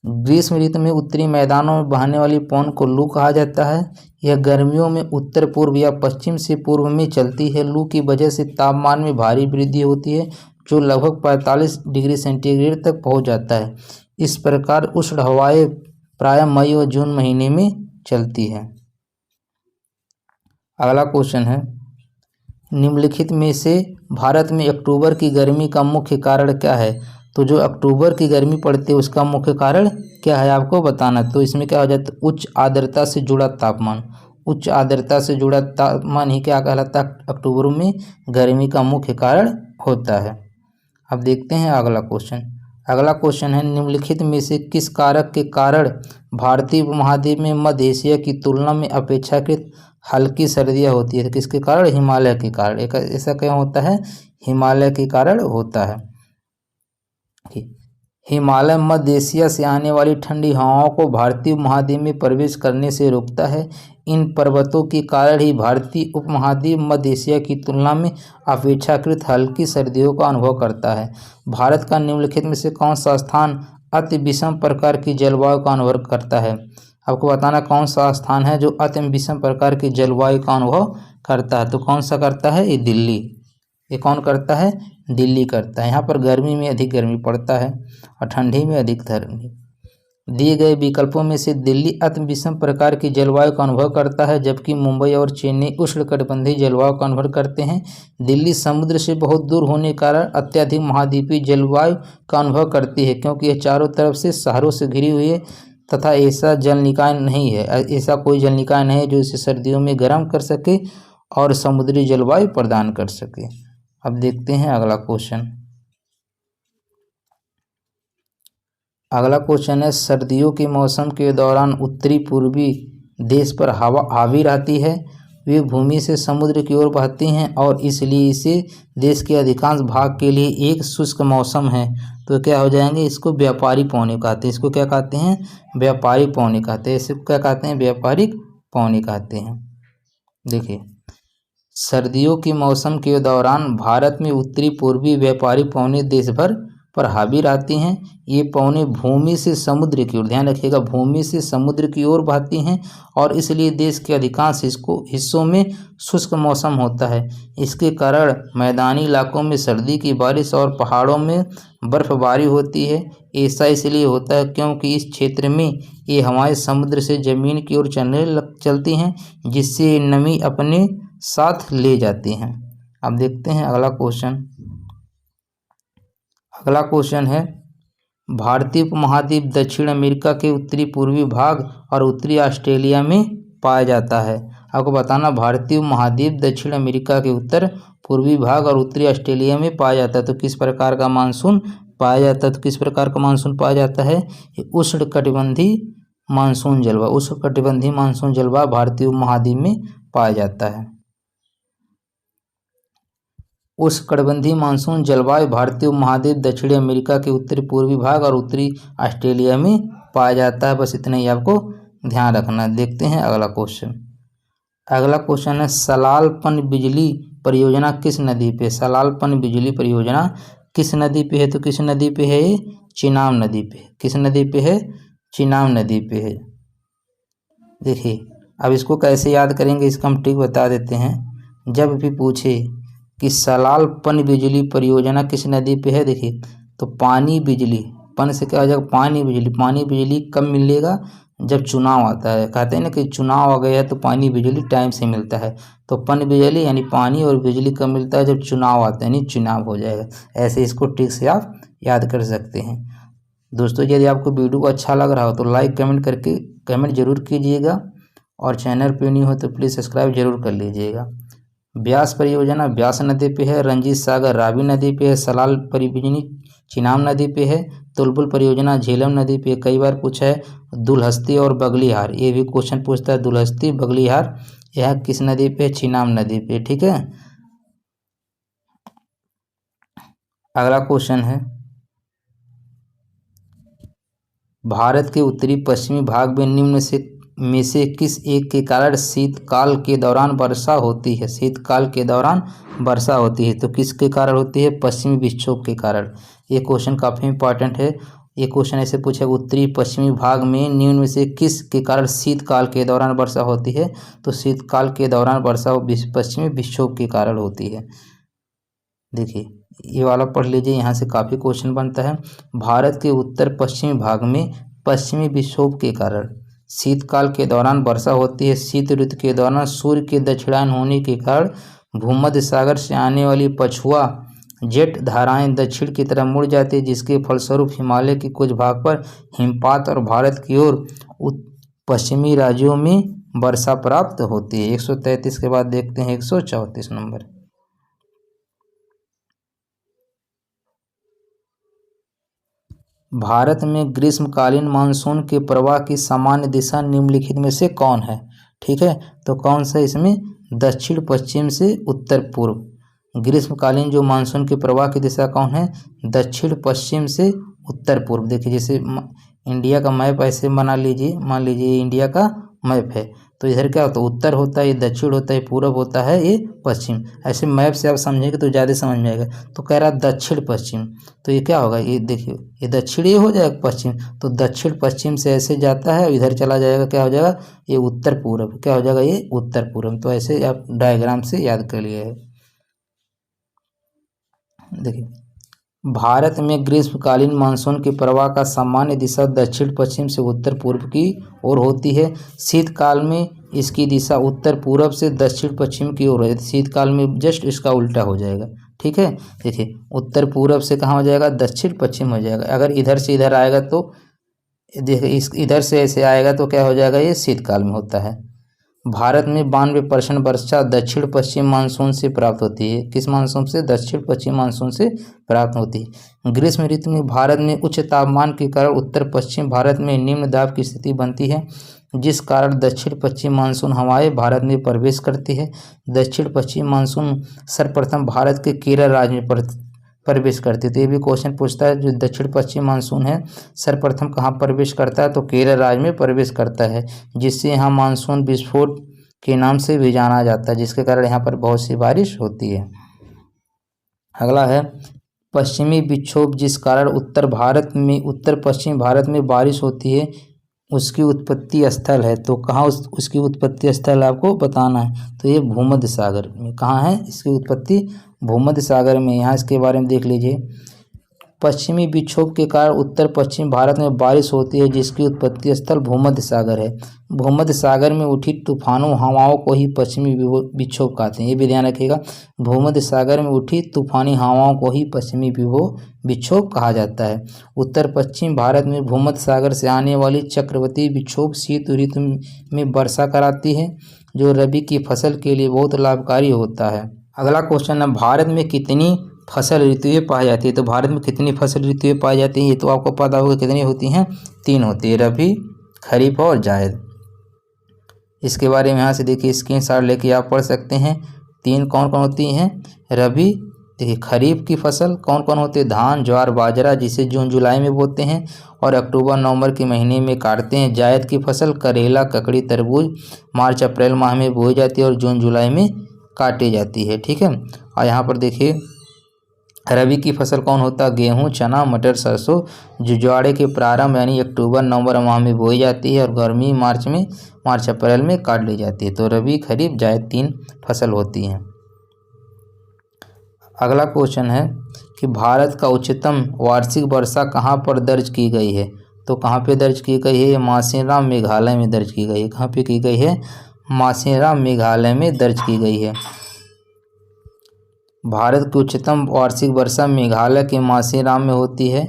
ग्रीष्म ऋतु में उत्तरी मैदानों में बहने वाली पवन को लू कहा जाता है। यह गर्मियों में उत्तर पूर्व या पश्चिम से पूर्व में चलती है। लू की वजह से तापमान में भारी वृद्धि होती है जो लगभग 45 डिग्री सेंटीग्रेड तक पहुंच जाता है। इस प्रकार उष्ण हवाएं प्रायः मई और जून महीने में चलती है। अगला क्वेश्चन है निम्नलिखित में से भारत में अक्टूबर की गर्मी का मुख्य कारण क्या है। तो जो अक्टूबर की गर्मी पड़ती है उसका मुख्य कारण क्या है आपको बताना। तो इसमें क्या हो जाता है, उच्च आर्द्रता से जुड़ा तापमान। उच्च आर्द्रता से जुड़ा तापमान ही क्या कहलाता है, अक्टूबर में गर्मी का मुख्य कारण होता है। अब देखते हैं अगला क्वेश्चन। अगला क्वेश्चन है, निम्नलिखित में से किस कारक के कारण भारतीय उपमहाद्वीप में मध्य एशिया की तुलना में अपेक्षाकृत हल्की सर्दियाँ होती है। तो किसके कारण, हिमालय के कारण। एक ऐसा क्या होता है, हिमालय के कारण होता है। हिमालय मध्य एशिया से आने वाली ठंडी हवाओं को भारतीय उपमहाद्वीप में प्रवेश करने से रोकता है। इन पर्वतों के कारण ही भारतीय उपमहाद्वीप मध्य एशिया की तुलना में अपेक्षाकृत हल्की सर्दियों का अनुभव करता है। भारत का निम्नलिखित में से कौन सा स्थान अति विषम प्रकार की जलवायु का अनुभव करता है। आपको बताना कौन सा स्थान है जो अति विषम प्रकार की जलवायु का अनुभव करता है। तो कौन सा करता है, ये दिल्ली। ये कौन करता है, दिल्ली करता है। यहाँ पर गर्मी में अधिक गर्मी पड़ता है और ठंडी में अधिक ठंडी। दिए गए विकल्पों में से दिल्ली अति विषम प्रकार की जलवायु का अनुभव करता है, जबकि मुंबई और चेन्नई उष्णकटिबंधीय जलवायु का अनुभव करते हैं। दिल्ली समुद्र से बहुत दूर होने के कारण अत्यधिक महाद्वीपीय जलवायु का अनुभव करती है, क्योंकि यह चारों तरफ से शहरों से घिरी हुई है तथा ऐसा जल निकाय नहीं है, ऐसा कोई जल निकाय नहीं है जो इसे सर्दियों में गर्म कर सके और समुद्री जलवायु प्रदान कर सके। अब देखते हैं अगला क्वेश्चन। अगला क्वेश्चन है, सर्दियों के मौसम के दौरान उत्तरी पूर्वी देश पर हवा हावी रहती है। वे भूमि से समुद्र की ओर बहती हैं और इसलिए इसे देश के अधिकांश भाग के लिए एक शुष्क मौसम है। तो क्या हो जाएंगे, इसको व्यापारिक पौने कहते हैं। इसको क्या कहते हैं, व्यापारिक पौने कहते हैं। इसको क्या कहते हैं, व्यापारिक पौने कहते हैं। देखिए, सर्दियों के मौसम के दौरान भारत में उत्तरी पूर्वी व्यापारिक पौने देश भर पर हावी रहती हैं। ये पौने भूमि से समुद्र की ओर, ध्यान रखिएगा, भूमि से समुद्र की ओर बहती हैं और इसलिए देश के अधिकांश हिस्सों में शुष्क मौसम होता है। इसके कारण मैदानी इलाकों में सर्दी की बारिश और पहाड़ों में बर्फबारी होती है। ऐसा इसलिए होता है क्योंकि इस क्षेत्र में ये हवाएं समुद्र से जमीन की ओर चलती हैं, जिससे नमी अपने साथ ले जाती हैं। अब देखते हैं अगला क्वेश्चन। अगला क्वेश्चन है, भारतीय उपमहाद्वीप दक्षिण अमेरिका के उत्तरी पूर्वी भाग और उत्तरी ऑस्ट्रेलिया में पाया जाता है। आपको बताना, भारतीय उपमहाद्वीप दक्षिण अमेरिका के उत्तर पूर्वी भाग और उत्तरी ऑस्ट्रेलिया में पाया जाता है। तो किस प्रकार का मानसून पाया जाता है, तो किस प्रकार का मानसून पाया जाता है, उष्णकटिबंधीय मानसून जलवायु। उष्णकटिबंधीय मानसून जलवायु भारतीय उपमहाद्वीप में पाया जाता है। उष्णकटिबंधीय मानसून जलवायु भारतीय उपमहाद्वीप दक्षिणी अमेरिका के उत्तरी पूर्वी भाग और उत्तरी ऑस्ट्रेलिया में पाया जाता है। बस इतना ही आपको ध्यान रखना। देखते हैं अगला क्वेश्चन। अगला क्वेश्चन है, सलाल पन बिजली परियोजना किस नदी पे। सलाल पन बिजली परियोजना किस नदी पे है। तो किस नदी पे है, ये चिनाब नदी पे। किस नदी पे है, चिनाब नदी पे है। देखिए, अब इसको कैसे याद करेंगे, इसका हम ट्रिक बता देते हैं। जब भी पूछे कि सलाल पन बिजली परियोजना किस नदी पे है, देखिए तो पानी बिजली, पन से क्या हो जाएगा, पानी बिजली। पानी बिजली कब मिलेगा, जब चुनाव आता है। कहते हैं ना कि चुनाव आ गया है तो पानी बिजली टाइम से मिलता है। तो पन बिजली यानी पानी और बिजली कब मिलता है, जब चुनाव आता है, यानी चुनाव हो जाएगा। ऐसे इसको ट्रिक से आप याद कर सकते हैं। दोस्तों, यदि आपको वीडियो अच्छा लग रहा हो तो लाइक कमेंट जरूर कीजिएगा और चैनल पर नहीं हो तो प्लीज़ सब्सक्राइब जरूर कर लीजिएगा। ब्यास परियोजना ब्यास नदी पे है। रंजीत सागर रावी नदी पे है। सलाल परियोजना चिनाब नदी पे है। तुलबुल परियोजना झेलम नदी पे। कई बार पूछा है दुलहस्ती और बगलीहार, ये भी क्वेश्चन पूछता है। दुलहस्ती बगलीहार यह किस नदी पे, चिनाब नदी पे। ठीक है, अगला क्वेश्चन है, भारत के उत्तरी पश्चिमी भाग में निम्न में से किस एक के कारण शीतकाल के दौरान वर्षा होती है। शीतकाल के दौरान वर्षा होती है, तो किसके कारण होती है, पश्चिमी विक्षोभ के कारण। ये क्वेश्चन काफ़ी इंपॉर्टेंट है। ये क्वेश्चन ऐसे पूछा, उत्तरी पश्चिमी भाग में निम्न में से किस के कारण शीतकाल के दौरान वर्षा होती है। तो शीतकाल के दौरान वर्षा पश्चिमी विक्षोभ के कारण होती है। देखिए, ये वाला पढ़ लीजिए, यहाँ से काफ़ी क्वेश्चन बनता है। भारत के उत्तर पश्चिमी भाग में पश्चिमी विक्षोभ के कारण शीतकाल के दौरान वर्षा होती है। शीत ऋतु के दौरान सूर्य के दक्षिणायन होने के कारण भूमध्य सागर से आने वाली पछुआ जेट धाराएं दक्षिण की तरफ मुड़ जाती है, जिसके फलस्वरूप हिमालय के कुछ भाग पर हिमपात और भारत की ओर पश्चिमी राज्यों में वर्षा प्राप्त होती है। 133 के बाद देखते हैं 134 नंबर। भारत में ग्रीष्मकालीन मानसून के प्रवाह की सामान्य दिशा निम्नलिखित में से कौन है? ठीक है, तो कौन सा इसमें? दक्षिण पश्चिम से उत्तर पूर्व। ग्रीष्मकालीन जो मानसून के प्रवाह की दिशा कौन है? दक्षिण पश्चिम से उत्तर पूर्व। देखिए जैसे इंडिया का मैप ऐसे बना लीजिए, मान लीजिए इंडिया का मैप है, तो इधर क्या होता है? उत्तर होता है, ये दक्षिण होता है, पूरब होता है, ये पश्चिम। ऐसे मैप से आप समझेंगे तो ज़्यादा समझ में आएगा। तो कह रहा है दक्षिण पश्चिम, तो ये क्या होगा? ये देखिए ये दक्षिण ही हो जाएगा पश्चिम, तो दक्षिण पश्चिम से ऐसे जाता है, इधर चला जाएगा, क्या हो जाएगा? ये उत्तर पूरब। क्या हो जाएगा? ये उत्तर पूरब। तो ऐसे आप डायग्राम से याद कर लिए। देखिए भारत में ग्रीष्मकालीन मानसून के प्रवाह का सामान्य दिशा दक्षिण पश्चिम से उत्तर पूर्व की ओर होती है। शीतकाल में इसकी दिशा उत्तर पूर्व से दक्षिण पश्चिम की ओर है। शीतकाल में जस्ट इसका उल्टा हो जाएगा। ठीक है, देखिए उत्तर पूर्व से कहाँ हो जाएगा? दक्षिण पश्चिम हो जाएगा। अगर इधर से इधर आएगा तो देखिए इस इधर से ऐसे आएगा तो क्या हो जाएगा? ये शीतकाल में होता है। भारत में 92% वर्षा दक्षिण पश्चिम मानसून से प्राप्त होती है। किस मानसून से? दक्षिण पश्चिम मानसून से प्राप्त होती है। ग्रीष्म ऋतु में भारत में उच्च तापमान के कारण उत्तर पश्चिम भारत में निम्न दाब की स्थिति बनती है, जिस कारण दक्षिण पश्चिम मानसून हवाएं भारत में प्रवेश करती है। दक्षिण पश्चिम मानसून सर्वप्रथम भारत के केरल राज्य में प्रवेश करती है। तो ये भी क्वेश्चन पूछता है, जो दक्षिण पश्चिम मानसून है सर्वप्रथम कहाँ प्रवेश करता है? तो केरल राज्य में प्रवेश करता है, जिससे यहाँ मानसून विस्फोट के नाम से भी जाना जाता है, जिसके कारण यहाँ पर बहुत सी बारिश होती है। अगला है पश्चिमी विक्षोभ, जिस कारण उत्तर पश्चिम भारत में बारिश होती है, उसकी उत्पत्ति स्थल है। तो कहाँ उसकी उत्पत्ति स्थल आपको बताना है? तो ये भूमध्य सागर में। कहाँ है इसकी उत्पत्ति? भूमध्य सागर में। यहाँ इसके बारे में देख लीजिए। पश्चिमी विक्षोभ के कारण उत्तर पश्चिम भारत में बारिश होती है, जिसकी उत्पत्ति स्थल भूमध्य सागर है। भूमध्य सागर में उठी तूफानों हवाओं को ही पश्चिमी विक्षोभ कहते हैं। ये भी ध्यान रखिएगा, भूमध्य सागर में उठी तूफानी हवाओं को ही पश्चिमी विक्षोभ कहा जाता है। उत्तर पश्चिम भारत में भूमध्य सागर से आने वाली चक्रवाती विक्षोभ शीत ऋतु में वर्षा कराती है, जो रबी की फसल के लिए बहुत लाभकारी होता है। अगला क्वेश्चन है, भारत में कितनी फसल ऋतुएं पाई जाती है? तो भारत में कितनी फसल ऋतुएं पाई जाती हैं? ये तो आपको पता होगा कितनी होती हैं? 3 होती है, रबी, खरीफ और जायद। इसके बारे में यहाँ से देखिए स्क्रीनशॉट लेके आप पढ़ सकते हैं। 3 कौन कौन होती हैं? रबी, देखिए खरीफ की फसल कौन कौन होती है? धान, ज्वार, बाजरा, जिसे जून जुलाई में बोते हैं और अक्टूबर नवंबर के महीने में काटते हैं। जायद की फसल करेला, ककड़ी, तरबूज मार्च अप्रैल माह में बोई जाती है और जून जुलाई में काटी जाती है। ठीक है, और यहाँ पर देखिए रबी की फसल कौन होता है? गेहूं, चना, मटर, सरसों, जो ज्वाड़े के प्रारंभ यानी अक्टूबर नवंबर माह में बोई जाती है और गर्मी मार्च अप्रैल में काट ली जाती है। तो रबी, खरीफ, जायद 3 फसल होती हैं। अगला क्वेश्चन है कि भारत का उच्चतम वार्षिक वर्षा कहाँ पर दर्ज की गई है? तो कहाँ पे दर्ज की गई है? मासेराम मेघालय में दर्ज की गई है। कहाँ पे की गई है? मासेराम मेघालय में दर्ज की गई है। भारत की उच्चतम वार्षिक वर्षा मेघालय के मासेराम में होती है।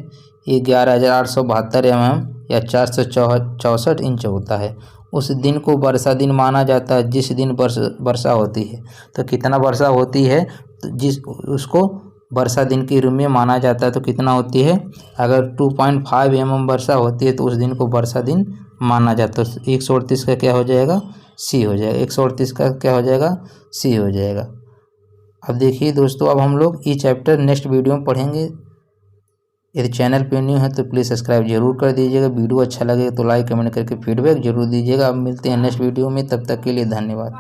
ये 11,872 mm या 464 इंच होता है। उस दिन को वर्षा दिन माना जाता है जिस दिन वर्षा होती है। तो कितना वर्षा होती है? तो उसको वर्षा दिन के रूप में माना जाता है। तो कितना होती है? अगर 2.5 mm वर्षा होती है तो उस दिन को वर्षा दिन माना जाता है। 138 का क्या हो जाएगा? सी हो जाएगा। 138 का क्या हो जाएगा? सी हो जाएगा। अब देखिए दोस्तों, अब हम लोग ये चैप्टर नेक्स्ट वीडियो में पढ़ेंगे। यदि चैनल पे न्यू है तो प्लीज़ सब्सक्राइब जरूर कर दीजिएगा। वीडियो अच्छा लगे तो लाइक कमेंट करके फीडबैक जरूर दीजिएगा। अब मिलते हैं नेक्स्ट वीडियो में, तब तक के लिए धन्यवाद।